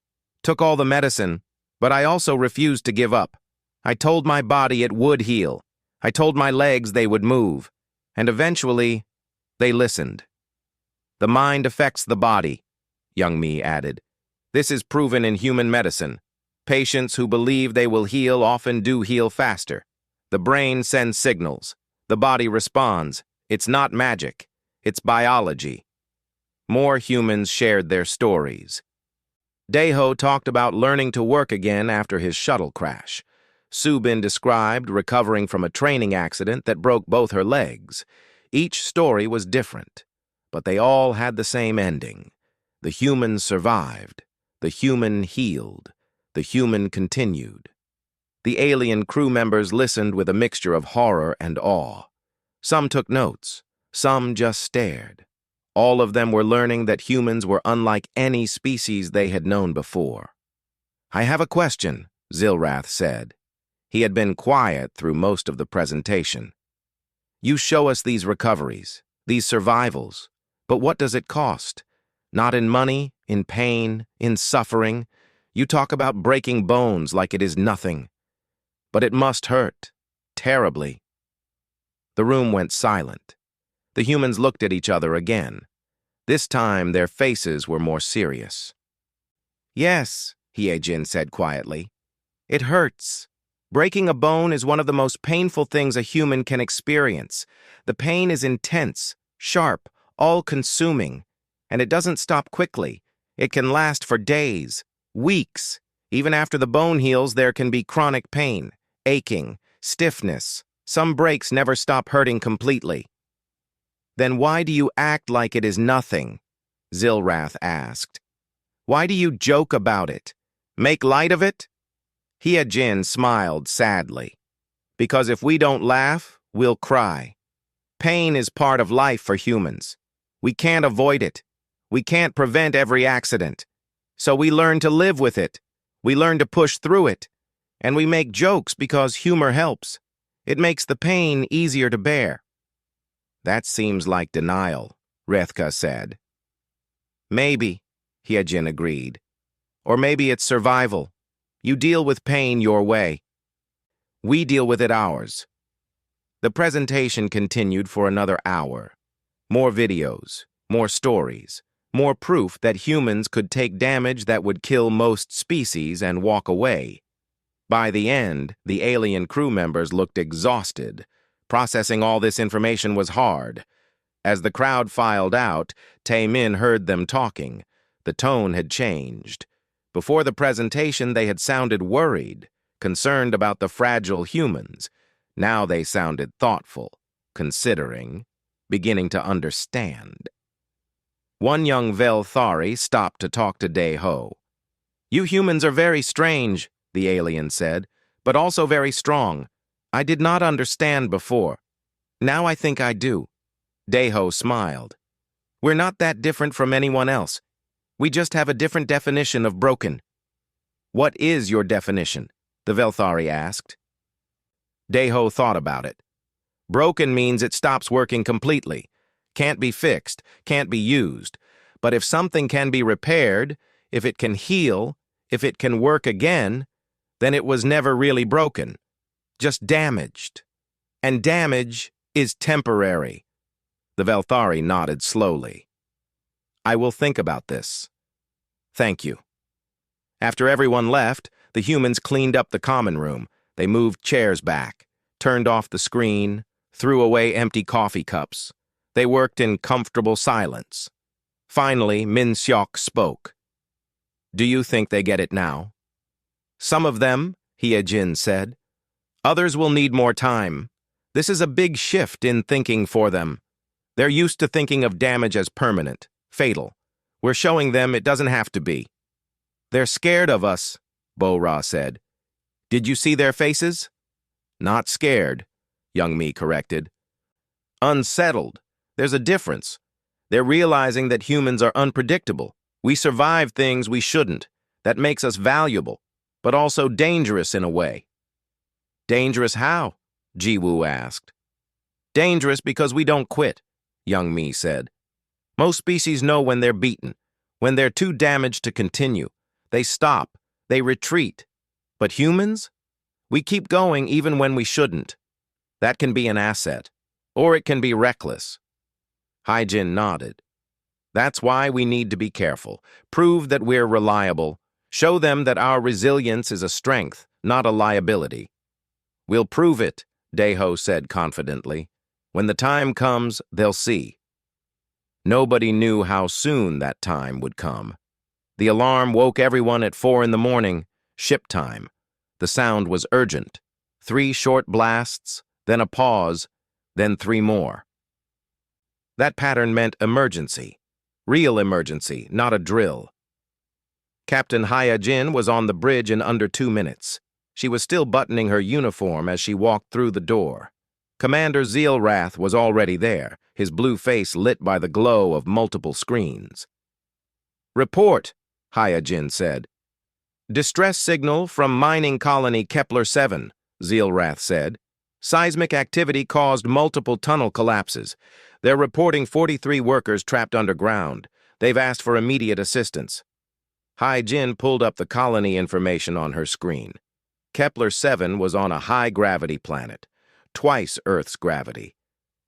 took all the medicine, but I also refused to give up. I told my body it would heal. I told my legs they would move. And eventually, they listened. The mind affects the body, Young Mi added. This is proven in human medicine. Patients who believe they will heal often do heal faster. The brain sends signals. The body responds. It's not magic. It's biology. More humans shared their stories. Daeho talked about learning to work again after his shuttle crash. Subin described recovering from a training accident that broke both her legs. Each story was different, but they all had the same ending. The human survived. The human healed. The human continued. The alien crew members listened with a mixture of horror and awe. Some took notes. Some just stared. All of them were learning that humans were unlike any species they had known before. I have a question, Zilrath said. He had been quiet through most of the presentation. You show us these recoveries, these survivals, but what does it cost? Not in money, in pain, in suffering. You talk about breaking bones like it is nothing. But it must hurt, terribly. The room went silent. The humans looked at each other again. This time their faces were more serious. Yes, Hyejin said quietly. It hurts. Breaking a bone is one of the most painful things a human can experience. The pain is intense, sharp, all-consuming, and it doesn't stop quickly. It can last for days, weeks. Even after the bone heals, there can be chronic pain, aching, stiffness. Some breaks never stop hurting completely. Then why do you act like it is nothing? Zilrath asked. Why do you joke about it? Make light of it? Hyejin smiled sadly. Because if we don't laugh, we'll cry. Pain is part of life for humans. We can't avoid it. We can't prevent every accident. So we learn to live with it. We learn to push through it. And we make jokes because humor helps. It makes the pain easier to bear. That seems like denial, Rethka said. Maybe, Hyejin agreed. Or maybe it's survival. You deal with pain your way. We deal with it ours. The presentation continued for another hour. More videos, more stories, more proof that humans could take damage that would kill most species and walk away. By the end, the alien crew members looked exhausted. Processing all this information was hard. As the crowd filed out, Taemin heard them talking. The tone had changed. Before the presentation, they had sounded worried, concerned about the fragile humans. Now they sounded thoughtful, considering, beginning to understand. One young Velthari stopped to talk to Daeho. You humans are very strange, the alien said, but also very strong. I did not understand before. Now I think I do. Daeho smiled. We're not that different from anyone else. We just have a different definition of broken. What is your definition? The Velthari asked. Daeho thought about it. Broken means it stops working completely. Can't be fixed, can't be used. But if something can be repaired, if it can heal, if it can work again, then it was never really broken. Just damaged. And damage is temporary. The Velthari nodded slowly. I will think about this. Thank you. After everyone left, the humans cleaned up the common room. They moved chairs back, turned off the screen, threw away empty coffee cups. They worked in comfortable silence. Finally, Min Seok spoke. Do you think they get it now? Some of them, Hyejin said. Others will need more time. This is a big shift in thinking for them. They're used to thinking of damage as permanent, fatal. We're showing them it doesn't have to be. They're scared of us, Bo-Ra said. Did you see their faces? Not scared, Young Mi corrected. Unsettled. There's a difference. They're realizing that humans are unpredictable. We survive things we shouldn't. That makes us valuable, but also dangerous in a way. Dangerous how? Jiwoo asked. Dangerous because we don't quit, Young Mi said. Most species know when they're beaten, when they're too damaged to continue. They stop, they retreat. But humans? We keep going even when we shouldn't. That can be an asset, or it can be reckless. Hyjin nodded. That's why we need to be careful, prove that we're reliable, show them that our resilience is a strength, not a liability. We'll prove it, Daeho said confidently. When the time comes, they'll see. Nobody knew how soon that time would come. The alarm woke everyone at 4 a.m, ship time. The sound was urgent. 3 short blasts, then a pause, then 3 more. That pattern meant emergency. Real emergency, not a drill. Captain Hyjin was on the bridge in under 2 minutes. She was still buttoning her uniform as she walked through the door. Commander Zealrath was already there, his blue face lit by the glow of multiple screens. Report, Hyjin said. Distress signal from mining colony Kepler-7, Zealrath said. Seismic activity caused multiple tunnel collapses. They're reporting 43 workers trapped underground. They've asked for immediate assistance. Hyjin pulled up the colony information on her screen. Kepler-7 was on a high-gravity planet, twice Earth's gravity.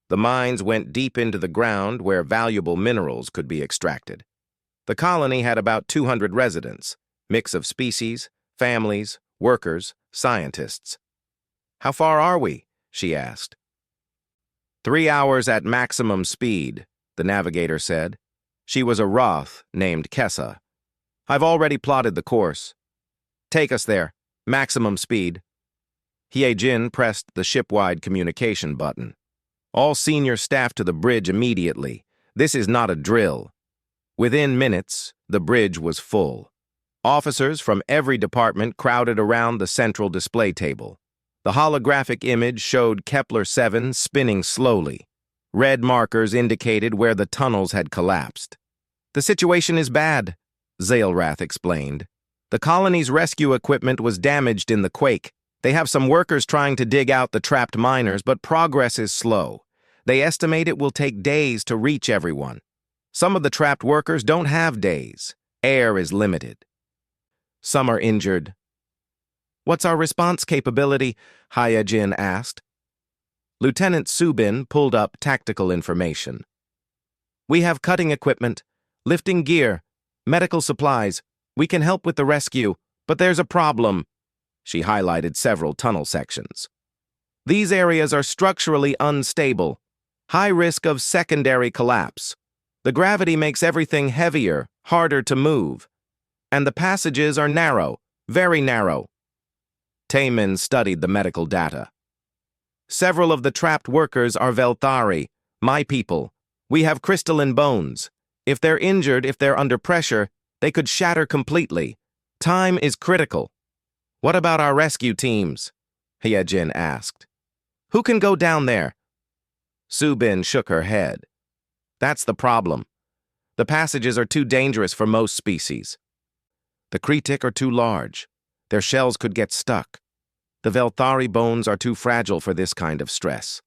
The mines went deep into the ground where valuable minerals could be extracted. The colony had about 200 residents, mix of species, families, workers, scientists. How far are we? She asked. 3 hours at maximum speed, the navigator said. She was a Roth named Kessa. I've already plotted the course. Take us there, maximum speed. Hyjin pressed the ship-wide communication button. All senior staff to the bridge immediately. This is not a drill. Within minutes, the bridge was full. Officers from every department crowded around the central display table. The holographic image showed Kepler-7 spinning slowly. Red markers indicated where the tunnels had collapsed. The situation is bad, Zealrath explained. The colony's rescue equipment was damaged in the quake. They have some workers trying to dig out the trapped miners, but progress is slow. They estimate it will take days to reach everyone. Some of the trapped workers don't have days. Air is limited. Some are injured. What's our response capability? Hyjin asked. Lieutenant Subin pulled up tactical information. We have cutting equipment, lifting gear, medical supplies. We can help with the rescue, but there's a problem. She highlighted several tunnel sections. These areas are structurally unstable, high risk of secondary collapse. The gravity makes everything heavier, harder to move. And the passages are narrow, very narrow. Taemin studied the medical data. Several of the trapped workers are Velthari, my people. We have crystalline bones. If they're injured, if they're under pressure, they could shatter completely. Time is critical. What about our rescue teams? Hyjin asked. Who can go down there? Subin shook her head. That's the problem. The passages are too dangerous for most species. The Kritik are too large. Their shells could get stuck. The Velthari bones are too fragile for this kind of stress.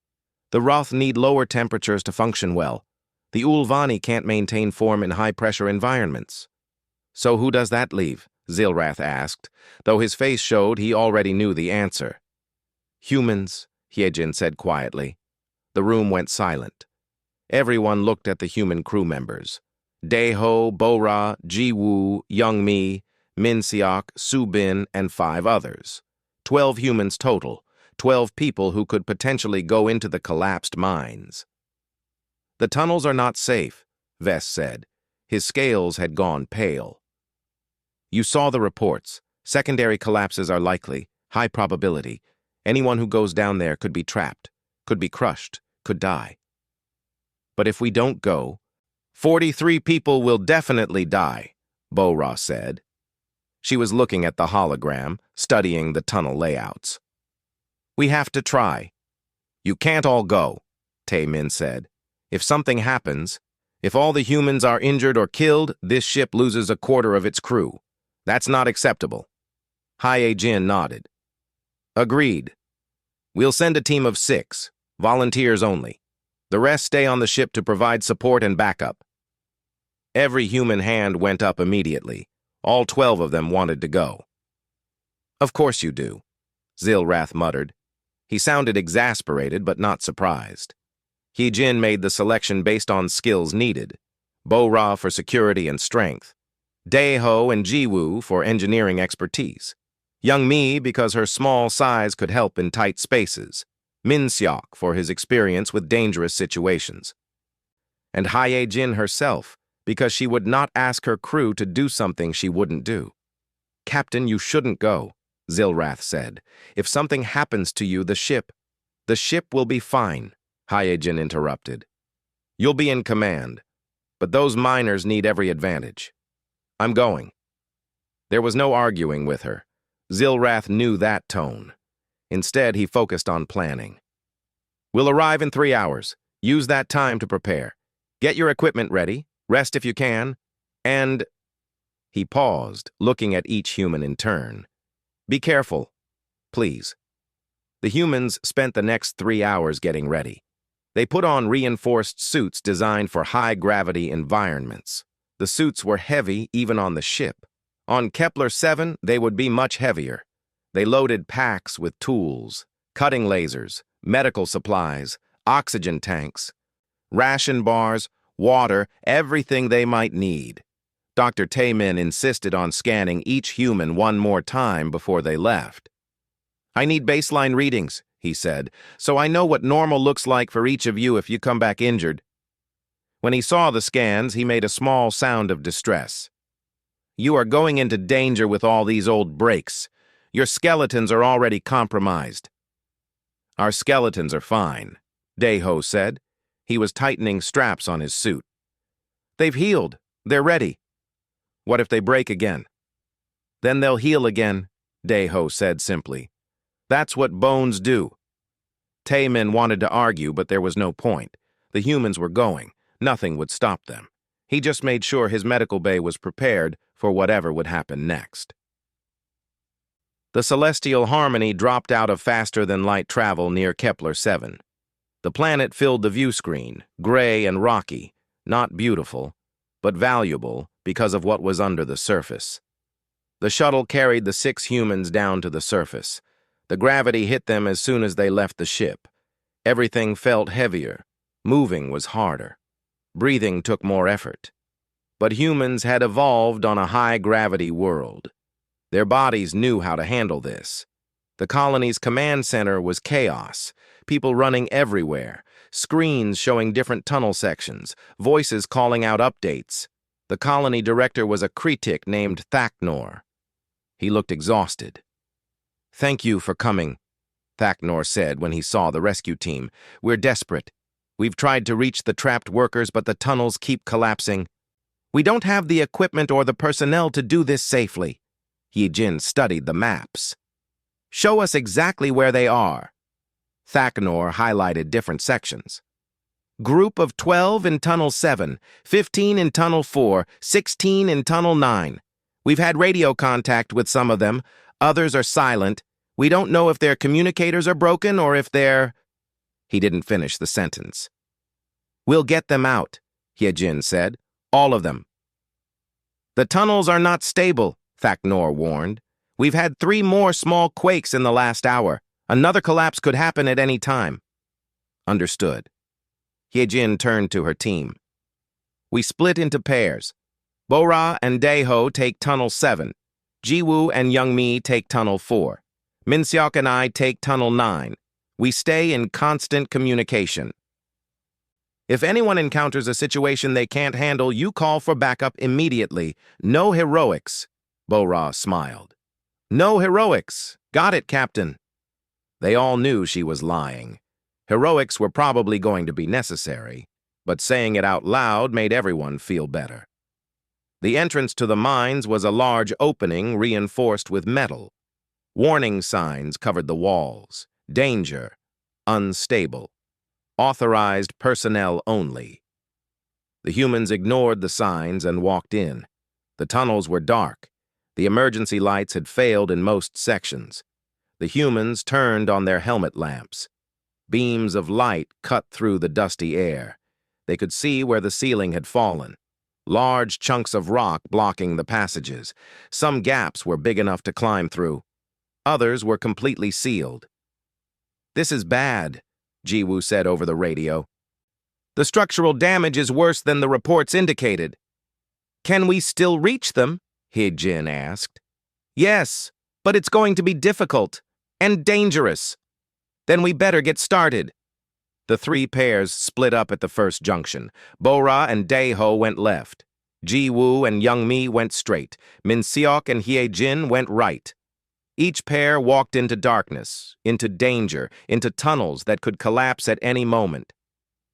The Roth need lower temperatures to function well. The Ulvani can't maintain form in high-pressure environments. So who does that leave? Zealrath asked, though his face showed he already knew the answer. Humans, Hyjin said quietly. The room went silent. Everyone looked at the human crew members. Daeho, Bora, Jiwoo, Young Mi, Minseok, Subin, and 5 others. 12 humans total, 12 people who could potentially go into the collapsed mines. The tunnels are not safe, Vess said. His scales had gone pale. You saw the reports. Secondary collapses are likely, high probability. Anyone who goes down there could be trapped, could be crushed, could die. But if we don't go, 43 people will definitely die, Bora said. She was looking at the hologram, studying the tunnel layouts. We have to try. You can't all go. Tae-min said. If something happens, if all the humans are injured or killed, this ship loses a quarter of its crew. That's not acceptable. Hae-jin nodded. Agreed. We'll send a team of 6, volunteers only. The rest stay on the ship to provide support and backup. Every human hand went up immediately. All 12 of them wanted to go. Of course you do, Zilrath muttered. He sounded exasperated but not surprised. Hee-jin made the selection based on skills needed. Bo-Ra for security and strength. Dae-ho and Ji-woo for engineering expertise. Young-mi because her small size could help in tight spaces. Min-seok for his experience with dangerous situations. And Hae-jin herself because she would not ask her crew to do something she wouldn't do. Captain, you shouldn't go, Zilrath said. If something happens to you, the ship will be fine, Hae-jin interrupted. You'll be in command, but those miners need every advantage. I'm going. There was no arguing with her. Zilrath knew that tone. Instead, he focused on planning. We'll arrive in 3 hours. Use that time to prepare. Get your equipment ready, rest if you can, and... He paused, looking at each human in turn. Be careful, please. The humans spent the next 3 hours getting ready. They put on reinforced suits designed for high-gravity environments. The suits were heavy even on the ship. On Kepler-7, they would be much heavier. They loaded packs with tools, cutting lasers, medical supplies, oxygen tanks, ration bars, water, everything they might need. Dr. Tae-min insisted on scanning each human one more time before they left. I need baseline readings, he said, so I know what normal looks like for each of you if you come back injured. When he saw the scans, he made a small sound of distress. You are going into danger with all these old breaks. Your skeletons are already compromised. Our skeletons are fine, Dae-ho said. He was tightening straps on his suit. They've healed. They're ready. What if they break again? Then they'll heal again, Dae-ho said simply. That's what bones do. Tae-min wanted to argue, but there was no point. The humans were going. Nothing would stop them. He just made sure his medical bay was prepared for whatever would happen next. The celestial harmony dropped out of faster-than-light travel near Kepler-7. The planet filled the view screen, gray and rocky, not beautiful, but valuable because of what was under the surface. The shuttle carried the 6 humans down to the surface. The gravity hit them as soon as they left the ship. Everything felt heavier. Moving was harder. Breathing took more effort. But humans had evolved on a high-gravity world. Their bodies knew how to handle this. The colony's command center was chaos, people running everywhere, screens showing different tunnel sections, voices calling out updates. The colony director was a critic named Thaknor. He looked exhausted. Thank you for coming, Thaknor said when he saw the rescue team. We're desperate. We've tried to reach the trapped workers, but the tunnels keep collapsing. We don't have the equipment or the personnel to do this safely. Hee-jin studied the maps. Show us exactly where they are. Thaknor highlighted different sections. Group of 12 in Tunnel 7, 15 in Tunnel 4, 16 in Tunnel 9. We've had radio contact with some of them. Others are silent. We don't know if their communicators are broken or if they're... He didn't finish the sentence. We'll get them out, Hee-jin said. All of them. The tunnels are not stable, Thaknor warned. We've had 3 more small quakes in the last hour. Another collapse could happen at any time. Understood. Hee-jin turned to her team. We split into pairs. Bo-Ra and Dae-ho take Tunnel 7. Ji-woo and Young-mi take Tunnel 4. Min-seok and I take Tunnel 9. We stay in constant communication. If anyone encounters a situation they can't handle, you call for backup immediately. No heroics, Bo-Ra smiled. No heroics. Got it, Captain. They all knew she was lying. Heroics were probably going to be necessary, but saying it out loud made everyone feel better. The entrance to the mines was a large opening reinforced with metal. Warning signs covered the walls. Danger. Unstable. Authorized personnel only. The humans ignored the signs and walked in. The tunnels were dark. The emergency lights had failed in most sections. The humans turned on their helmet lamps. Beams of light cut through the dusty air. They could see where the ceiling had fallen. Large chunks of rock blocking the passages. Some gaps were big enough to climb through. Others were completely sealed. "This is bad," Jiwoo said over the radio. "The structural damage is worse than the reports indicated." "Can we still reach them?" Hye-jin asked. "Yes, but it's going to be difficult and dangerous. Then we better get started." The three pairs split up at the first junction. Bo-ra and Dae-ho went left. Ji-woo and Young-mi went straight. Min-seok and Hye-jin went right. Each pair walked into darkness, into danger, into tunnels that could collapse at any moment.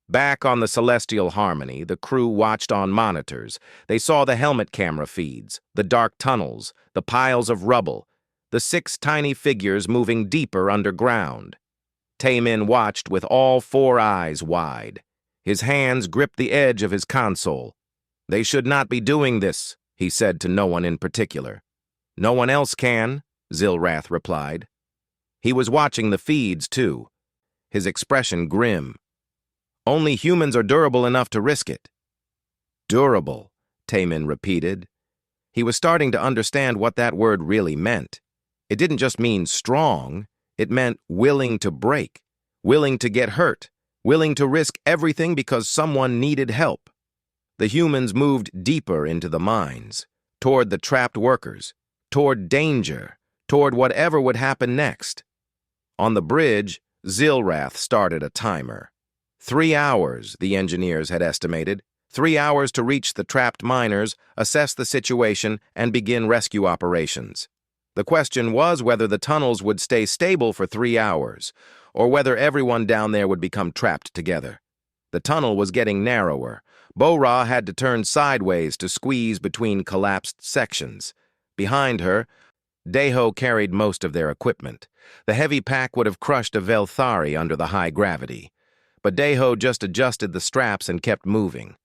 Back on the Celestial Harmony, the crew watched on monitors. They saw the helmet camera feeds, the dark tunnels, the piles of rubble, the 6 tiny figures moving deeper underground. Taemin watched with all 4 eyes wide. His hands gripped the edge of his console. "They should not be doing this," he said to no one in particular. "No one else can," Zilrath replied. He was watching the feeds, too, his expression grim. "Only humans are durable enough to risk it." "Durable," Taemin repeated. He was starting to understand what that word really meant. It didn't just mean strong, it meant willing to break, willing to get hurt, willing to risk everything because someone needed help. The humans moved deeper into the mines, toward the trapped workers, toward danger, toward whatever would happen next. On the bridge, Zilrath started a timer. 3 hours, the engineers had estimated. 3 hours to reach the trapped miners, assess the situation, and begin rescue operations. The question was whether the tunnels would stay stable for 3 hours, or whether everyone down there would become trapped together. The tunnel was getting narrower. Bo-ra had to turn sideways to squeeze between collapsed sections. Behind her, Dae-ho carried most of their equipment. The heavy pack would have crushed a Velthari under the high gravity. But Dae-ho just adjusted the straps and kept moving.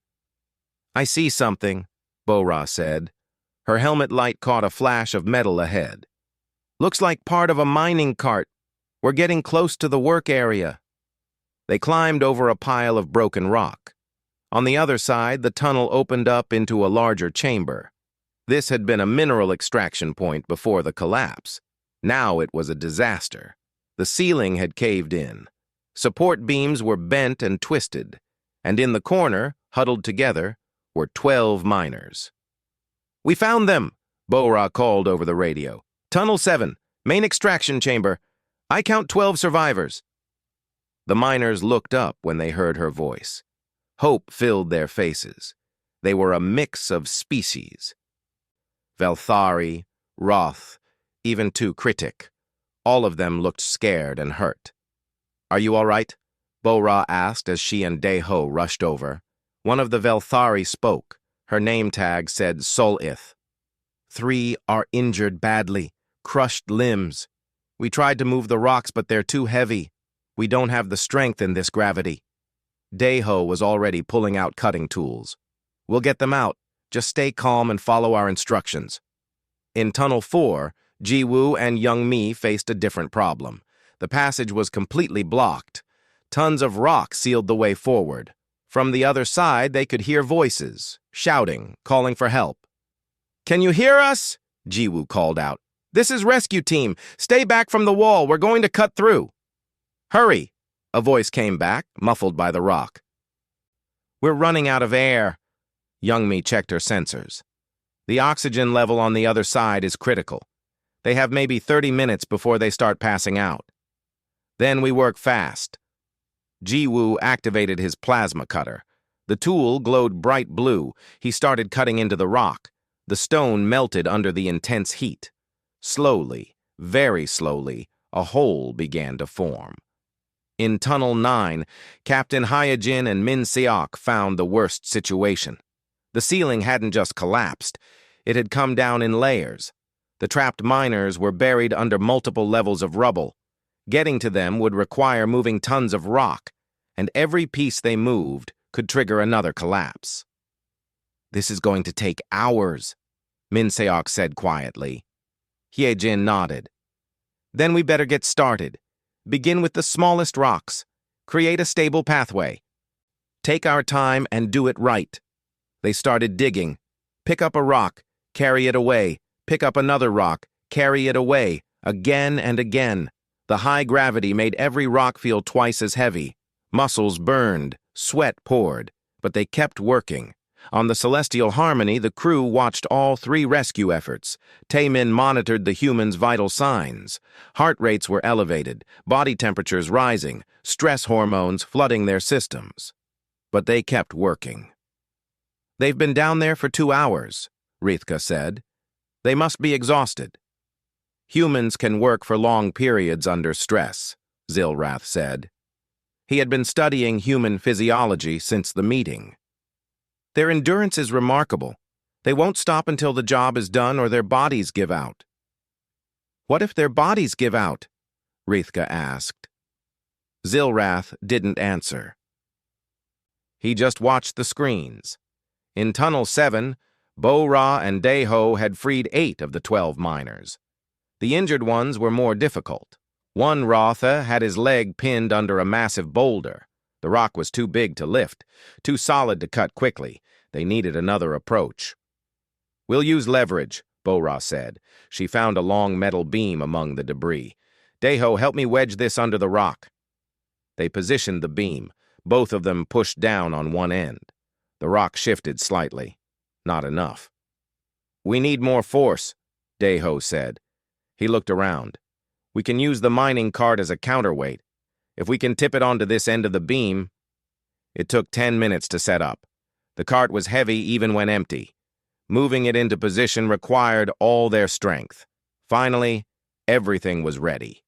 "I see something," Bo-ra said. Her helmet light caught a flash of metal ahead. "Looks like part of a mining cart. We're getting close to the work area." They climbed over a pile of broken rock. On the other side, the tunnel opened up into a larger chamber. This had been a mineral extraction point before the collapse. Now it was a disaster. The ceiling had caved in. Support beams were bent and twisted, and in the corner, huddled together, were 12 miners. "We found them," Bo-ra called over the radio. "Tunnel 7, main extraction chamber. I count 12 survivors." The miners looked up when they heard her voice. Hope filled their faces. They were a mix of species. Velthari, Roth, even 2 Critic. All of them looked scared and hurt. "Are you all right?" Bo-ra asked as she and Dae-ho rushed over. One of the Velthari spoke. Her name tag said Sol-ith. 3 are injured badly, crushed limbs. We tried to move the rocks, but they're too heavy. We don't have the strength in this gravity." Dae-ho was already pulling out cutting tools. "We'll get them out. Just stay calm and follow our instructions." In Tunnel 4, Ji-woo and Young-mi faced a different problem. The passage was completely blocked. Tons of rock sealed the way forward. From the other side, they could hear voices, shouting, calling for help. "Can you hear us?" Ji-woo called out. "This is rescue team. Stay back from the wall. We're going to cut through." "Hurry," a voice came back, muffled by the rock. "We're running out of air." Young-mi checked her sensors. "The oxygen level on the other side is critical. They have maybe 30 minutes before they start passing out. Then we work fast." Ji-woo activated his plasma cutter. The tool glowed bright blue. He started cutting into the rock. The stone melted under the intense heat. Slowly, very slowly, a hole began to form. In Tunnel 9, Captain Hye-jin and Min-seok found the worst situation. The ceiling hadn't just collapsed. It had come down in layers. The trapped miners were buried under multiple levels of rubble. Getting to them would require moving tons of rock, and every piece they moved could trigger another collapse. "This is going to take hours," Min Seok said quietly. Hyejin nodded. "Then we better get started. Begin with the smallest rocks. Create a stable pathway. Take our time and do it right." They started digging. Pick up a rock, carry it away. Pick up another rock, carry it away. Again and again. The high gravity made every rock feel twice as heavy. Muscles burned, sweat poured, but they kept working. On the Celestial Harmony, the crew watched all 3 rescue efforts. Taemin monitored the humans' vital signs. Heart rates were elevated, body temperatures rising, stress hormones flooding their systems. But they kept working. "They've been down there for 2 hours, Rithka said. "They must be exhausted." "Humans can work for long periods under stress," Zilrath said. He had been studying human physiology since the meeting. "Their endurance is remarkable. They won't stop until the job is done or their bodies give out." "What if their bodies give out?" Rithka asked. Zilrath didn't answer. He just watched the screens. In Tunnel 7, Bo-Ra and Daeho had freed 8 of the 12 miners. The injured ones were more difficult. One Rotha had his leg pinned under a massive boulder. The rock was too big to lift, too solid to cut quickly. They needed another approach. "We'll use leverage," Bo-Ra said. She found a long metal beam among the debris. "Daeho, help me wedge this under the rock." They positioned the beam. Both of them pushed down on one end. The rock shifted slightly. Not enough. "We need more force," Daeho said. He looked around. "We can use the mining cart as a counterweight. If we can tip it onto this end of the beam..." It took 10 minutes to set up. The cart was heavy even when empty. Moving it into position required all their strength. Finally, everything was ready.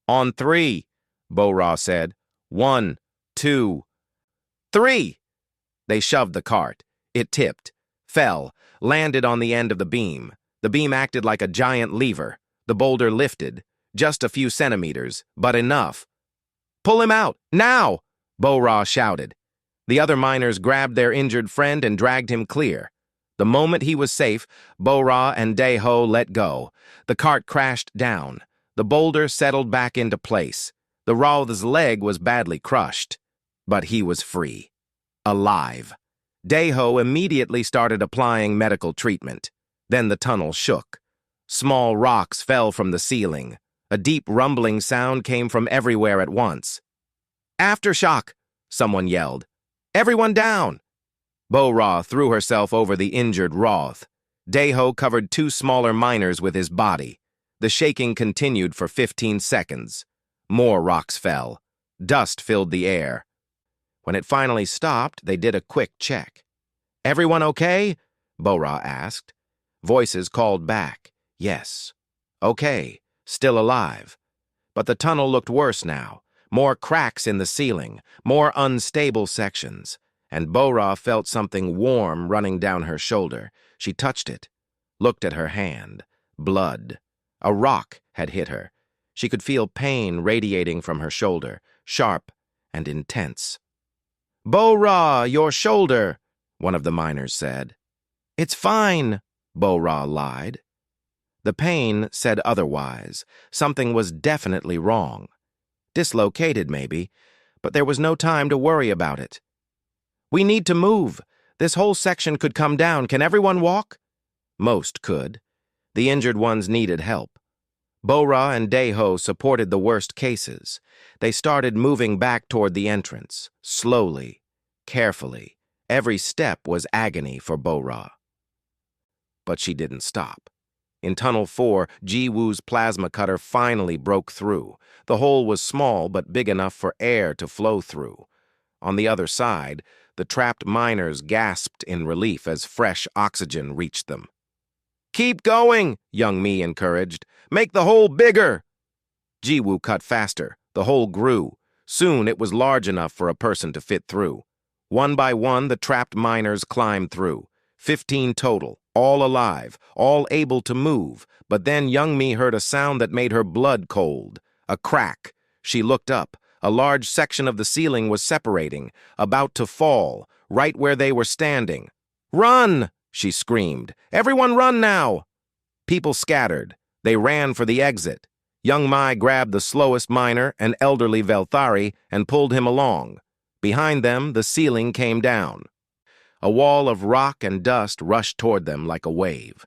"On 3, Bo-Ra said. 1, 2, 3! They shoved the cart. It tipped, fell, landed on the end of the beam. The beam acted like a giant lever. The boulder lifted, just a few centimeters, but enough. "Pull him out, now!" Bo-Ra shouted. The other miners grabbed their injured friend and dragged him clear. The moment he was safe, Bo-Ra and Daeho let go. The cart crashed down. The boulder settled back into place. The Roth's leg was badly crushed. But he was free. Alive. Daeho immediately started applying medical treatment. Then the tunnel shook. Small rocks fell from the ceiling. A deep rumbling sound came from everywhere at once. "Aftershock!" someone yelled. "Everyone down!" Bo-Ra threw herself over the injured Roth. Daeho covered 2 smaller miners with his body. The shaking continued for 15 seconds. More rocks fell. Dust filled the air. When it finally stopped, they did a quick check. "Everyone okay?" Bo-Ra asked. Voices called back. Yes. Okay, still alive. But the tunnel looked worse now. More cracks in the ceiling, more unstable sections. And Bo-Ra felt something warm running down her shoulder. She touched it, looked at her hand. Blood. A rock had hit her. She could feel pain radiating from her shoulder, sharp and intense. "Bo-Ra, your shoulder," one of the miners said. "It's fine," Bo-Ra lied. The pain said otherwise. Something was definitely wrong. Dislocated, maybe, but there was no time to worry about it. "We need to move. This whole section could come down. Can everyone walk?" Most could. The injured ones needed help. Bo-Ra and Daeho supported the worst cases. They started moving back toward the entrance, slowly, carefully. Every step was agony for Bo-Ra. But she didn't stop. In Tunnel 4, Ji-Woo's plasma cutter finally broke through. The hole was small but big enough for air to flow through. On the other side, the trapped miners gasped in relief as fresh oxygen reached them. "Keep going," Young Mi encouraged. "Make the hole bigger." Ji-Woo cut faster. The hole grew. Soon it was large enough for a person to fit through. One by one, the trapped miners climbed through. 15 total, all alive, all able to move. But then Young Mi heard a sound that made her blood cold. A crack. She looked up. A large section of the ceiling was separating, about to fall, right where they were standing. "Run!" she screamed. "Everyone run now!" People scattered. They ran for the exit. Young Mai grabbed the slowest miner, an elderly Velthari, and pulled him along. Behind them, the ceiling came down. A wall of rock and dust rushed toward them like a wave.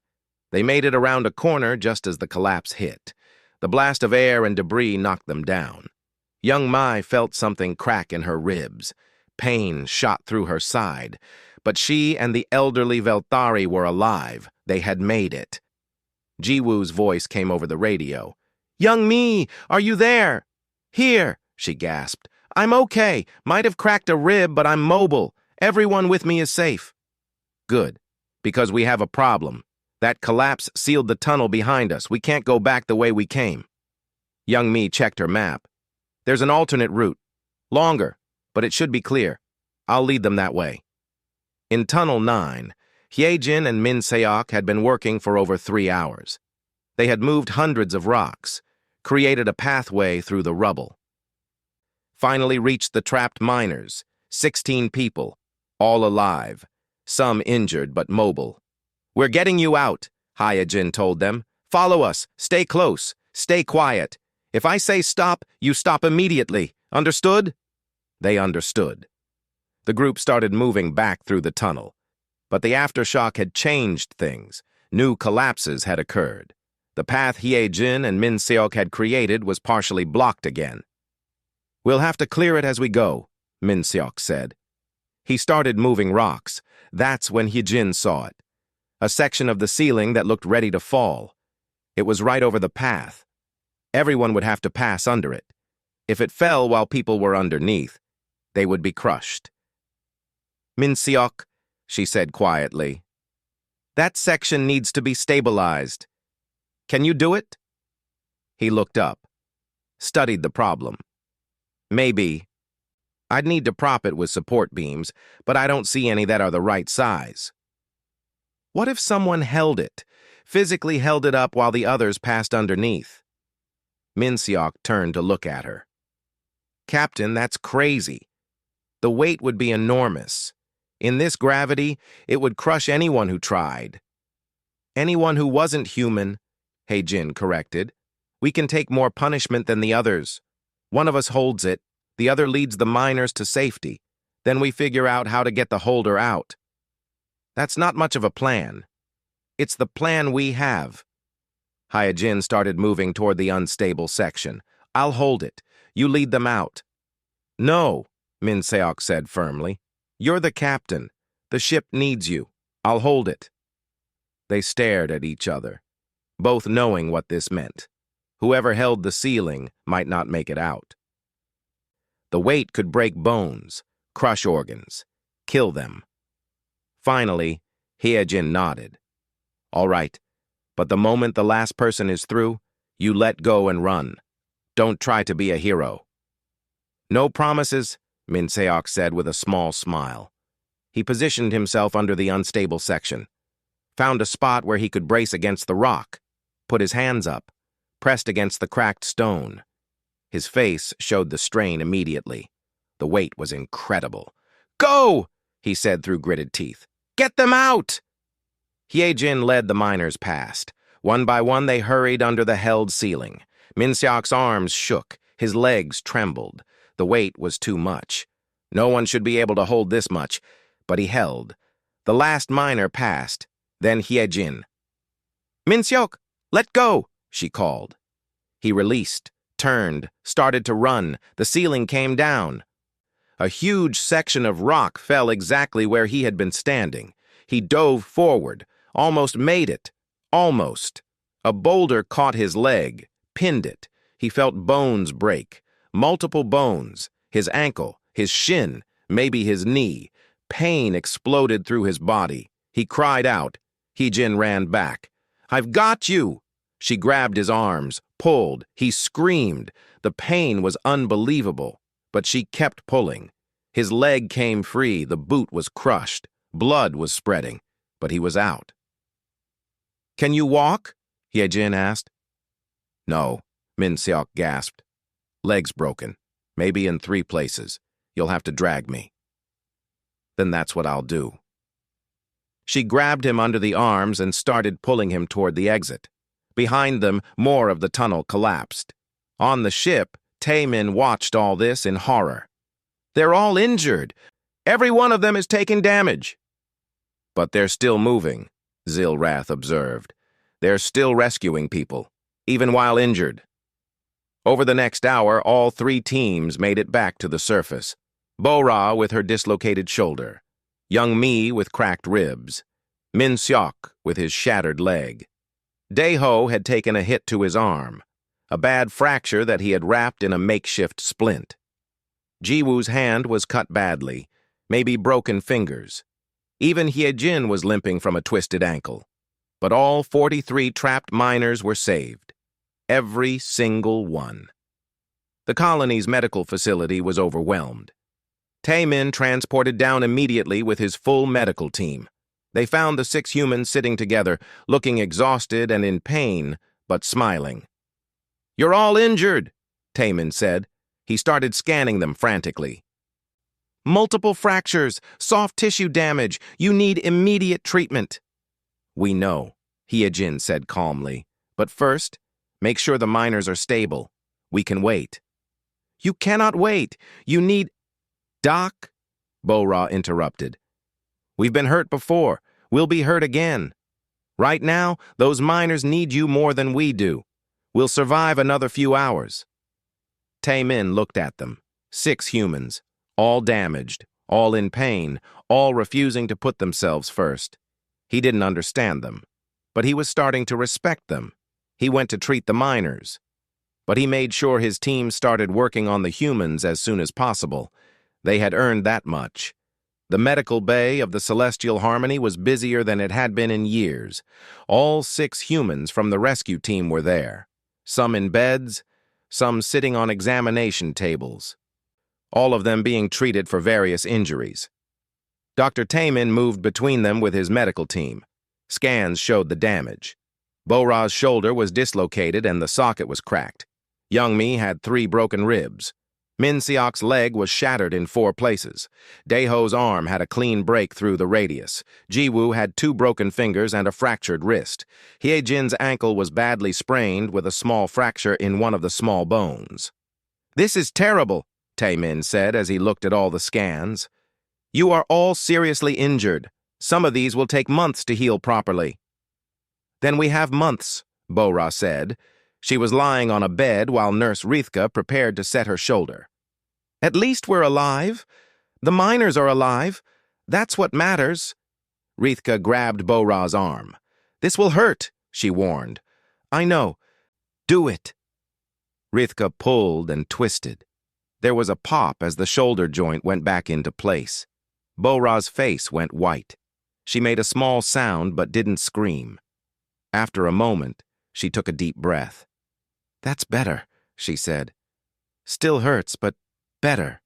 They made it around a corner just as the collapse hit. The blast of air and debris knocked them down. Young Mai felt something crack in her ribs. Pain shot through her side. But she and the elderly Velthari were alive. They had made it. Jiwoo's voice came over the radio. "Young Mi, are you there?" "Here," she gasped. "I'm okay. Might have cracked a rib, but I'm mobile. Everyone with me is safe." "Good, because we have a problem. That collapse sealed the tunnel behind us. We can't go back the way we came." Young Mi checked her map. "There's an alternate route. Longer, but it should be clear. I'll lead them that way." In Tunnel 9, Hyejin and Min Seok had been working for over 3 hours. They had moved hundreds of rocks, created a pathway through the rubble. Finally reached the trapped miners, 16 people, all alive, some injured but mobile. "We're getting you out," Hyejin told them. "Follow us, stay close, stay quiet. If I say stop, you stop immediately. Understood?" They understood. The group started moving back through the tunnel. But the aftershock had changed things. New collapses had occurred. The path Hyejin and Min Seok had created was partially blocked again. "We'll have to clear it as we go," Min Seok said. He started moving rocks. That's when Hyejin saw it. A section of the ceiling that looked ready to fall. It was right over the path. Everyone would have to pass under it. If it fell while people were underneath, they would be crushed. "Min Seok," she said quietly, "that section needs to be stabilized. Can you do it?" He looked up, studied the problem. "Maybe. I'd need to prop it with support beams, but I don't see any that are the right size." "What if someone held it, physically held it up while the others passed underneath?" Min Seok turned to look at her. "Captain, that's crazy. The weight would be enormous. In this gravity, it would crush anyone who tried." "Anyone who wasn't human," Hyejin corrected. "We can take more punishment than the others. One of us holds it, the other leads the miners to safety. Then we figure out how to get the holder out." "That's not much of a plan. It's the plan we have." Hyejin started moving toward the unstable section. "I'll hold it. You lead them out." "No," Min Seok said firmly. "You're the captain. The ship needs you. I'll hold it." They stared at each other, both knowing what this meant. Whoever held the ceiling might not make it out. The weight could break bones, crush organs, kill them. Finally, Hyejin nodded. "All right, but the moment the last person is through, you let go and run. Don't try to be a hero." "No promises," Min Seok said with a small smile. He positioned himself under the unstable section, found a spot where he could brace against the rock, put his hands up, pressed against the cracked stone. His face showed the strain immediately. The weight was incredible. "Go!" he said through gritted teeth. "Get them out!" Hyejin led the miners past. One by one they hurried under the held ceiling. Min Seok's arms shook, his legs trembled. The weight was too much. No one should be able to hold this much, but he held. The last miner passed, then Hyejin. "Min Seok, let go!" she called. He released, turned, started to run. The ceiling came down. A huge section of rock fell exactly where he had been standing. He dove forward, almost made it. Almost. A boulder caught his leg, pinned it. He felt bones break. Multiple bones. His ankle, his shin, maybe his knee. Pain exploded through his body. He cried out. Hyejin ran back. "I've got you!" She grabbed his arms, pulled. He screamed. The pain was unbelievable, but she kept pulling. His leg came free. The boot was crushed. Blood was spreading, but he was out. "Can you walk?" Hyejin asked. "No," Min Seok gasped. "Legs broken. Maybe in 3 places. You'll have to drag me. Then that's what I'll do. She grabbed him under the arms and started pulling him toward the exit. Behind them, more of the tunnel collapsed. On the ship, Taemin watched all this in horror. They're all injured. Every one of them is taking damage. But they're still moving, Zilrath observed. They're still rescuing people, even while injured. Over the next hour, all 3 teams made it back to the surface. Bo-Ra with her dislocated shoulder, Young Mi with cracked ribs, Min Seok with his shattered leg. Dae-Ho had taken a hit to his arm, a bad fracture that he had wrapped in a makeshift splint. Ji-Woo's hand was cut badly, maybe broken fingers. Even Hye-Jin was limping from a twisted ankle. But all 43 trapped miners were saved. Every single one. The colony's medical facility was overwhelmed. Taemin transported down immediately with his full medical team. They found the 6 humans sitting together, looking exhausted and in pain, but smiling. "You're all injured," Taemin said. He started scanning them frantically. "Multiple fractures, soft tissue damage. You need immediate treatment." "We know," Hye-Jin said calmly. "But first, make sure the miners are stable. We can wait." "You cannot wait. You need—" "Doc," Bo-Ra interrupted. "We've been hurt before. We'll be hurt again. Right now, those miners need you more than we do. We'll survive another few hours." Taemin looked at them. 6 humans, all damaged, all in pain, all refusing to put themselves first. He didn't understand them, but he was starting to respect them. He went to treat the miners. But he made sure his team started working on the humans as soon as possible. They had earned that much. The medical bay of the Celestial Harmony was busier than it had been in years. All 6 humans from the rescue team were there. Some in beds, some sitting on examination tables. All of them being treated for various injuries. Dr. Taemin moved between them with his medical team. Scans showed the damage. Bo-Ra's shoulder was dislocated and the socket was cracked. Young Mi had 3 broken ribs. Min Seok's leg was shattered in 4 places. Dae-Ho's arm had a clean break through the radius. Ji-Woo had 2 broken fingers and a fractured wrist. Hye-Jin's ankle was badly sprained with a small fracture in one of the small bones. "This is terrible," Taemin said as he looked at all the scans. "You are all seriously injured. Some of these will take months to heal properly." "Then we have months," Bo-Ra said. She was lying on a bed while Nurse Rithka prepared to set her shoulder. "At least we're alive. The miners are alive. That's what matters." Rithka grabbed Bo-Ra's arm. "This will hurt," she warned. "I know. Do it." Rithka pulled and twisted. There was a pop as the shoulder joint went back into place. Bo-Ra's face went white. She made a small sound but didn't scream. After a moment, she took a deep breath. "That's better," she said. "Still hurts, but better."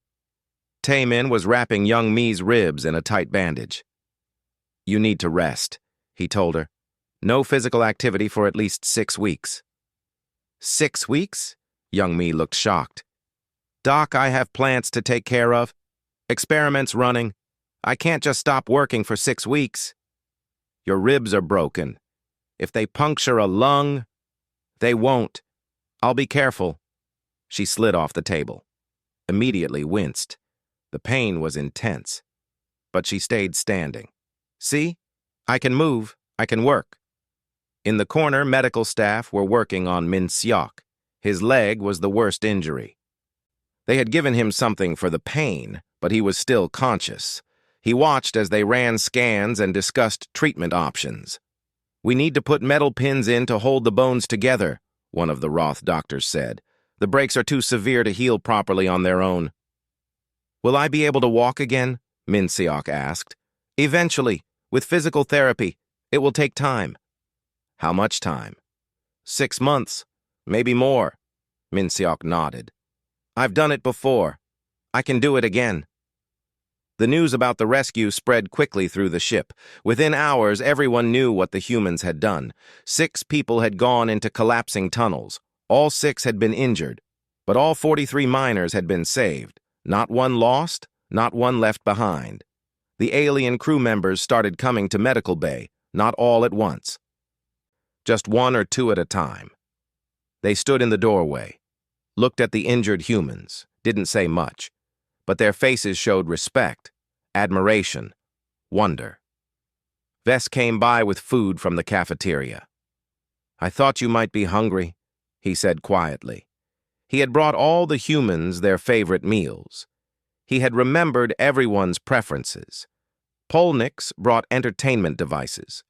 Taemin was wrapping Young Mi's ribs in a tight bandage. "You need to rest," he told her. "No physical activity for at least 6 weeks." 6 weeks? Young Mi looked shocked. "Doc, I have plants to take care of. Experiments running. I can't just stop working for 6 weeks." "Your ribs are broken. If they puncture a lung..." "They won't. I'll be careful." She slid off the table. Immediately winced. The pain was intense. But she stayed standing. "See? I can move. I can work." In the corner, medical staff were working on Min Seok. His leg was the worst injury. They had given him something for the pain, but he was still conscious. He watched as they ran scans and discussed treatment options. "We need to put metal pins in to hold the bones together," one of the Roth doctors said. "The breaks are too severe to heal properly on their own." "Will I be able to walk again?" Min Seok asked. "Eventually, with physical therapy. It will take time." "How much time?" 6 months, maybe more." Min Seok nodded. "I've done it before. I can do it again." The news about the rescue spread quickly through the ship. Within hours, everyone knew what the humans had done. 6 people had gone into collapsing tunnels. All 6 had been injured. But all 43 miners had been saved. Not one lost, not one left behind. The alien crew members started coming to medical bay, not all at once. Just one or two at a time. They stood in the doorway, looked at the injured humans, didn't say much, but their faces showed respect, admiration, wonder. Vess came by with food from the cafeteria. "I thought you might be hungry," he said quietly. He had brought all the humans their favorite meals. He had remembered everyone's preferences. Polniks brought entertainment devices.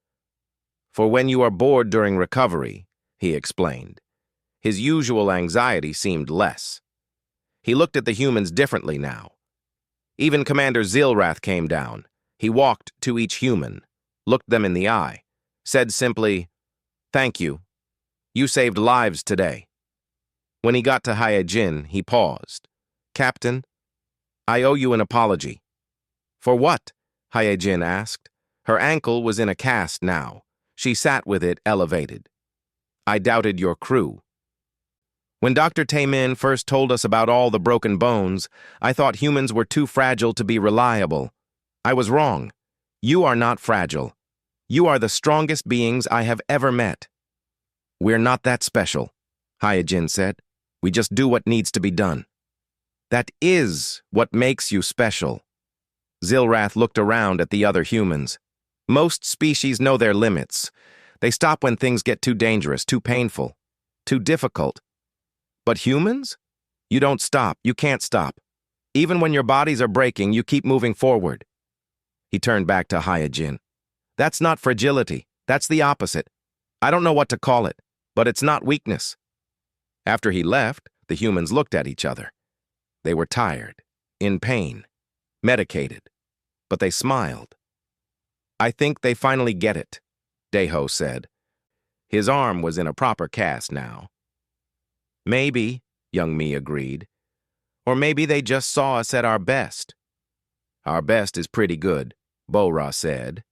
"For when you are bored during recovery," he explained. His usual anxiety seemed less. He looked at the humans differently now. Even Commander Zilrath came down. He walked to each human, looked them in the eye, said simply, "Thank you. You saved lives today." When he got to Hyajin, he paused. "Captain, I owe you an apology." "For what?" Hyajin asked. Her ankle was in a cast now. She sat with it elevated. "I doubted your crew. When Dr. Taemin first told us about all the broken bones, I thought humans were too fragile to be reliable. I was wrong. You are not fragile. You are the strongest beings I have ever met." "We're not that special," Hyajin said. "We just do what needs to be done." "That is what makes you special." Zilrath looked around at the other humans. "Most species know their limits. They stop when things get too dangerous, too painful, too difficult. But humans? You don't stop. You can't stop. Even when your bodies are breaking, you keep moving forward." He turned back to Hyajin. "That's not fragility. That's the opposite. I don't know what to call it, but it's not weakness." After he left, the humans looked at each other. They were tired, in pain, medicated, but they smiled. "I think they finally get it," Deho said. His arm was in a proper cast now. "Maybe," Young Mi agreed. "Or maybe they just saw us at our best." "Our best is pretty good," Bo-Ra said.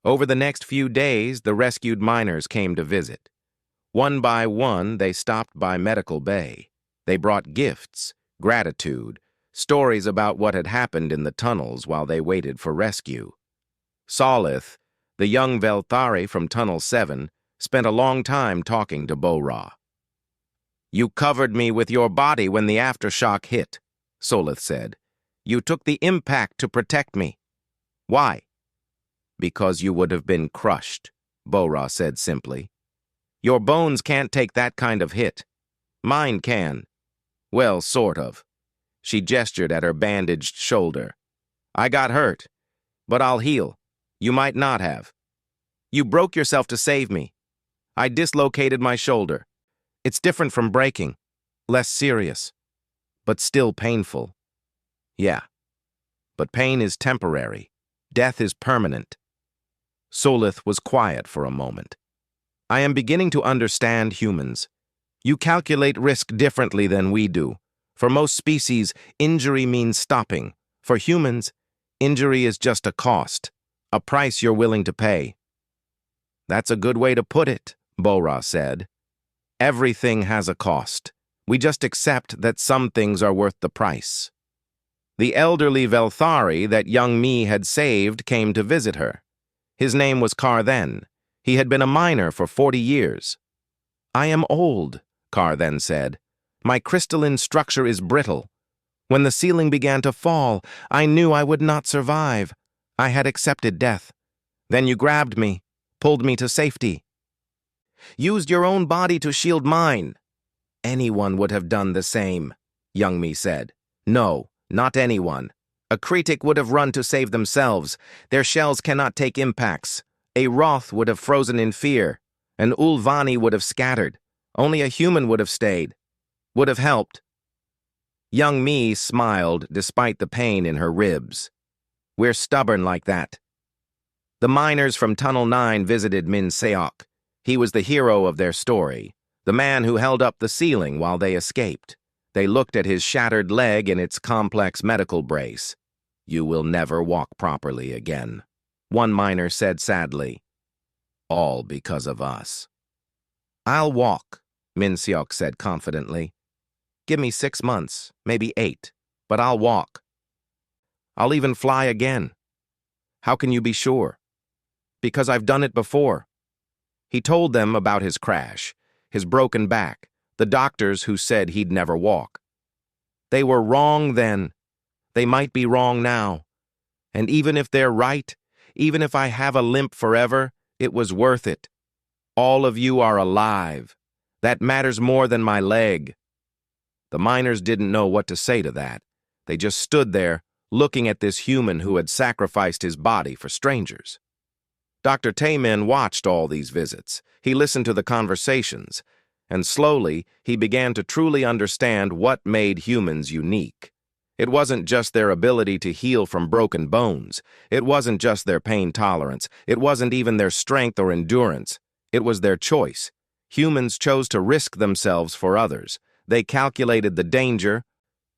Over the next few days, the rescued miners came to visit. One by one, they stopped by Medical Bay. They brought gifts, gratitude, stories about what had happened in the tunnels while they waited for rescue. Solith, the young Velthari from Tunnel 7, spent a long time talking to Bo-Ra. "You covered me with your body when the aftershock hit," Solith said. "You took the impact to protect me." "Why?" "Because you would have been crushed," Bo-Ra said simply. "Your bones can't take that kind of hit. Mine can. Well, sort of." She gestured at her bandaged shoulder. "I got hurt, but I'll heal. You might not have. You broke yourself to save me. I dislocated my shoulder. It's different from breaking, less serious, but still painful." "Yeah, but pain is temporary. Death is permanent." Solith was quiet for a moment. "I am beginning to understand humans. You calculate risk differently than we do. For most species, injury means stopping. For humans, injury is just a cost, a price you're willing to pay." "That's a good way to put it," Bo-Ra said. "Everything has a cost. We just accept that some things are worth the price." The elderly Velthari that Young Mi had saved came to visit her. His name was Karthen. He had been a miner for 40 years. "I am old," Karthen said. "My crystalline structure is brittle. When the ceiling began to fall, I knew I would not survive. I had accepted death. Then you grabbed me, pulled me to safety. Used your own body to shield mine." "Anyone would have done the same," Young Mi said. "No, not anyone. A Kritik would have run to save themselves. Their shells cannot take impacts. A Roth would have frozen in fear. An Ulvani would have scattered. Only a human would have stayed. Would have helped." Young Mi smiled despite the pain in her ribs. "We're stubborn like that." The miners from Tunnel 9 visited Min Seok. He was the hero of their story, the man who held up the ceiling while they escaped. They looked at his shattered leg in its complex medical brace. "You will never walk properly again," one miner said sadly. "All because of us." "I'll walk," Min Seok said confidently. Give me 6 months, maybe 8, but I'll walk. I'll even fly again. How can you be sure? Because I've done it before. He told them about his crash, his broken back, the doctors who said he'd never walk. They were wrong then. They might be wrong now. And even if they're right, even if I have a limp forever, it was worth it. All of you are alive. That matters more than my leg. The miners didn't know what to say to that. They just stood there, looking at this human who had sacrificed his body for strangers. Dr. Taemin watched all these visits. He listened to the conversations, and slowly he began to truly understand what made humans unique. It wasn't just their ability to heal from broken bones. It wasn't just their pain tolerance. It wasn't even their strength or endurance. It was their choice. Humans chose to risk themselves for others. They calculated the danger,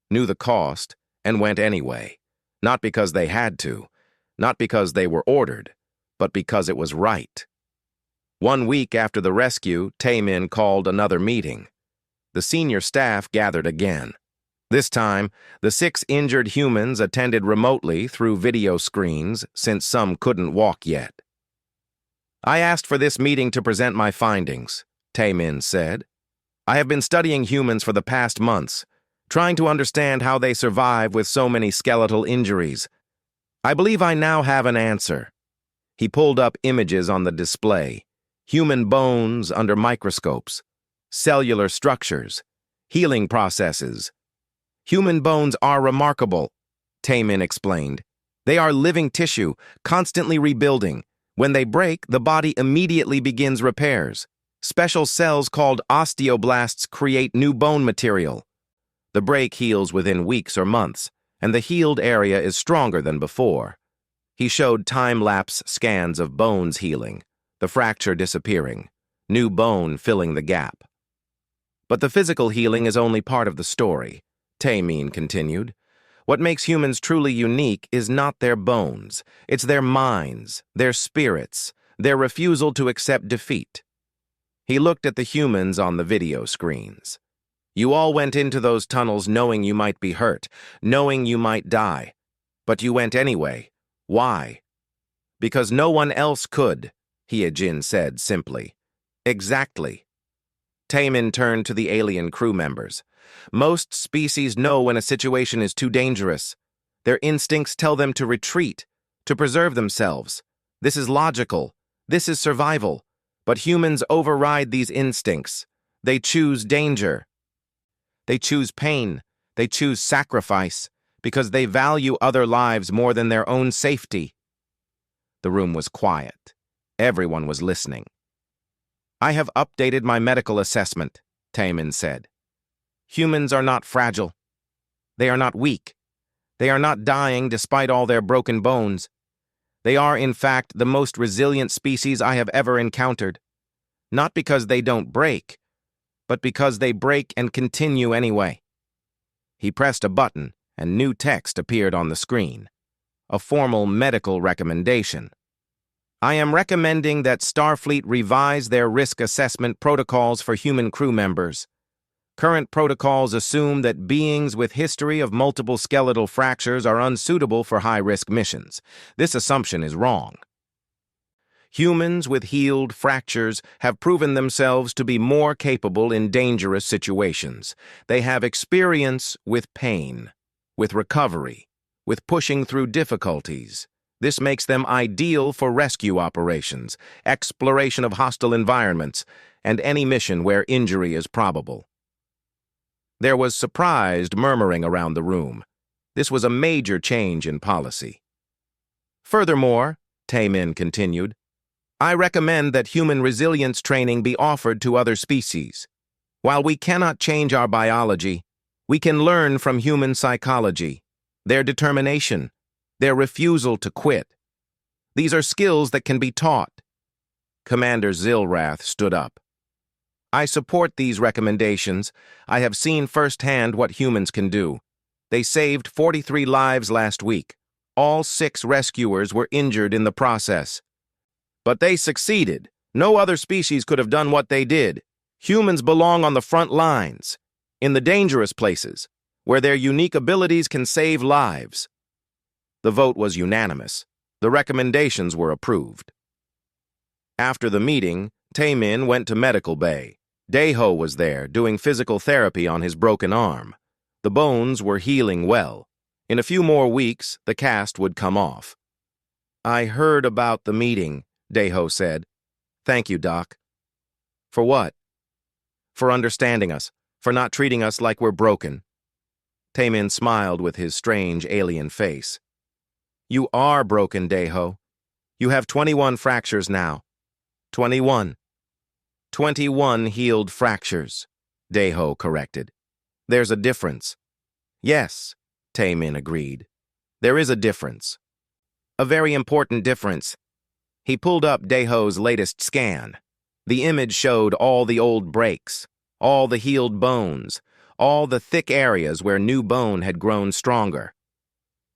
knew the cost, and went anyway. Not because they had to, not because they were ordered, but because it was right. 1 week after the rescue, Taemin called another meeting. The senior staff gathered again. This time, the 6 injured humans attended remotely through video screens since some couldn't walk yet. I asked for this meeting to present my findings, Taemin said. I have been studying humans for the past months, trying to understand how they survive with so many skeletal injuries. I believe I now have an answer. He pulled up images on the display. Human bones under microscopes, cellular structures, healing processes. Human bones are remarkable, Taemin explained. They are living tissue, constantly rebuilding. When they break, the body immediately begins repairs. Special cells called osteoblasts create new bone material. The break heals within weeks or months, and the healed area is stronger than before. He showed time-lapse scans of bones healing, the fracture disappearing, new bone filling the gap. But the physical healing is only part of the story, Taemin continued. What makes humans truly unique is not their bones. It's their minds, their spirits, their refusal to accept defeat. He looked at the humans on the video screens. You all went into those tunnels knowing you might be hurt, knowing you might die. But you went anyway. Why? Because no one else could, Hyejin said simply. Exactly. Taemin turned to the alien crew members. Most species know when a situation is too dangerous. Their instincts tell them to retreat, to preserve themselves. This is logical. This is survival. But humans override these instincts. They choose danger. They choose pain. They choose sacrifice, because they value other lives more than their own safety. The room was quiet. Everyone was listening. I have updated my medical assessment, Taemin said. Humans are not fragile. They are not weak. They are not dying despite all their broken bones. They are, in fact, the most resilient species I have ever encountered. Not because they don't break, but because they break and continue anyway. He pressed a button, and new text appeared on the screen. A formal medical recommendation. I am recommending that Starfleet revise their risk assessment protocols for human crew members. Current protocols assume that beings with history of multiple skeletal fractures are unsuitable for high-risk missions. This assumption is wrong. Humans with healed fractures have proven themselves to be more capable in dangerous situations. They have experience with pain, with recovery, with pushing through difficulties. This makes them ideal for rescue operations, exploration of hostile environments, and any mission where injury is probable. There was surprised murmuring around the room. This was a major change in policy. Furthermore, Taemin continued, I recommend that human resilience training be offered to other species. While we cannot change our biology, we can learn from human psychology, their determination, their refusal to quit. These are skills that can be taught. Commander Zilrath stood up. I support these recommendations. I have seen firsthand what humans can do. They saved 43 lives last week. All 6 rescuers were injured in the process. But they succeeded. No other species could have done what they did. Humans belong on the front lines. in the dangerous places, where their unique abilities can save lives. The vote was unanimous. The recommendations were approved. After the meeting, Taemin went to medical bay. Daeho was there, doing physical therapy on his broken arm. The bones were healing well. In a few more weeks, the cast would come off. "I heard about the meeting," Daeho said. "Thank you, Doc." "For what?" "For understanding us, for not treating us like we're broken." Taemin smiled with his strange alien face. "You are broken, Daeho. You have 21 fractures now." 21. 21 healed fractures, Daeho corrected. "There's a difference." "Yes," Taemin agreed. "There is a difference. A very important difference." He pulled up Daeho's latest scan. The image showed all the old breaks, all the healed bones, all the thick areas where new bone had grown stronger.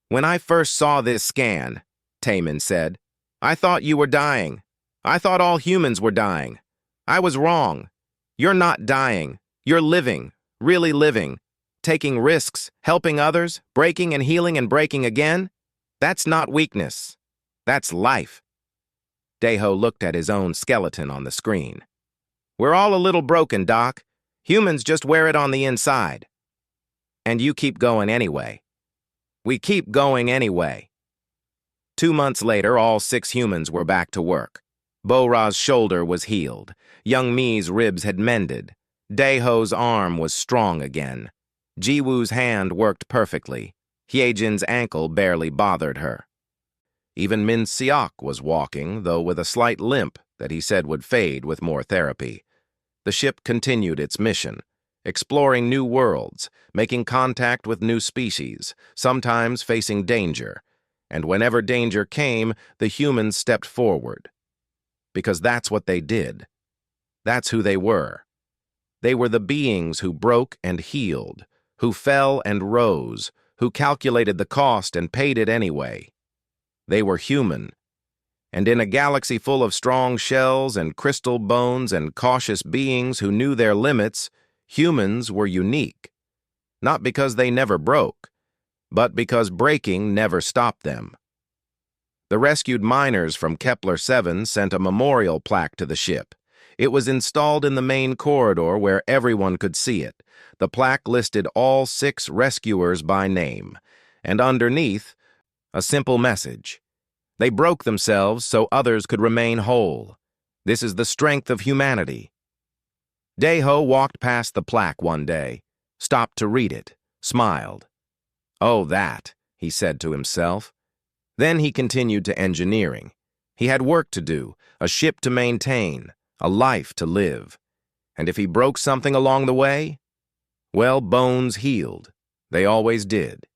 "When I first saw this scan," Taemin said, "I thought you were dying. I thought all humans were dying. I was wrong. You're not dying. You're living, really living, taking risks, helping others, breaking and healing and breaking again. That's not weakness. That's life." Daeho looked at his own skeleton on the screen. "We're all a little broken, Doc. Humans just wear it on the inside. And you keep going anyway. We keep going anyway." 2 months later, all 6 humans were back to work. Bo-Ra's shoulder was healed. Young Mi's ribs had mended. Daeho's arm was strong again. Jiwoo's hand worked perfectly. Hyejin's ankle barely bothered her. Even Min Seok was walking, though with a slight limp that he said would fade with more therapy. The ship continued its mission, exploring new worlds, making contact with new species, sometimes facing danger. And whenever danger came, the humans stepped forward. Because that's what they did. That's who they were. They were the beings who broke and healed, who fell and rose, who calculated the cost and paid it anyway. They were human. And in a galaxy full of strong shells and crystal bones and cautious beings who knew their limits, humans were unique. Not because they never broke, but because breaking never stopped them. The rescued miners from Kepler-7 sent a memorial plaque to the ship. It was installed in the main corridor where everyone could see it. The plaque listed all 6 rescuers by name, and underneath, a simple message. They broke themselves so others could remain whole. This is the strength of humanity. Daeho walked past the plaque one day, stopped to read it, smiled. "Oh, that," he said to himself. Then he continued to engineering. He had work to do, a ship to maintain, a life to live. And if he broke something along the way, well, bones healed. They always did.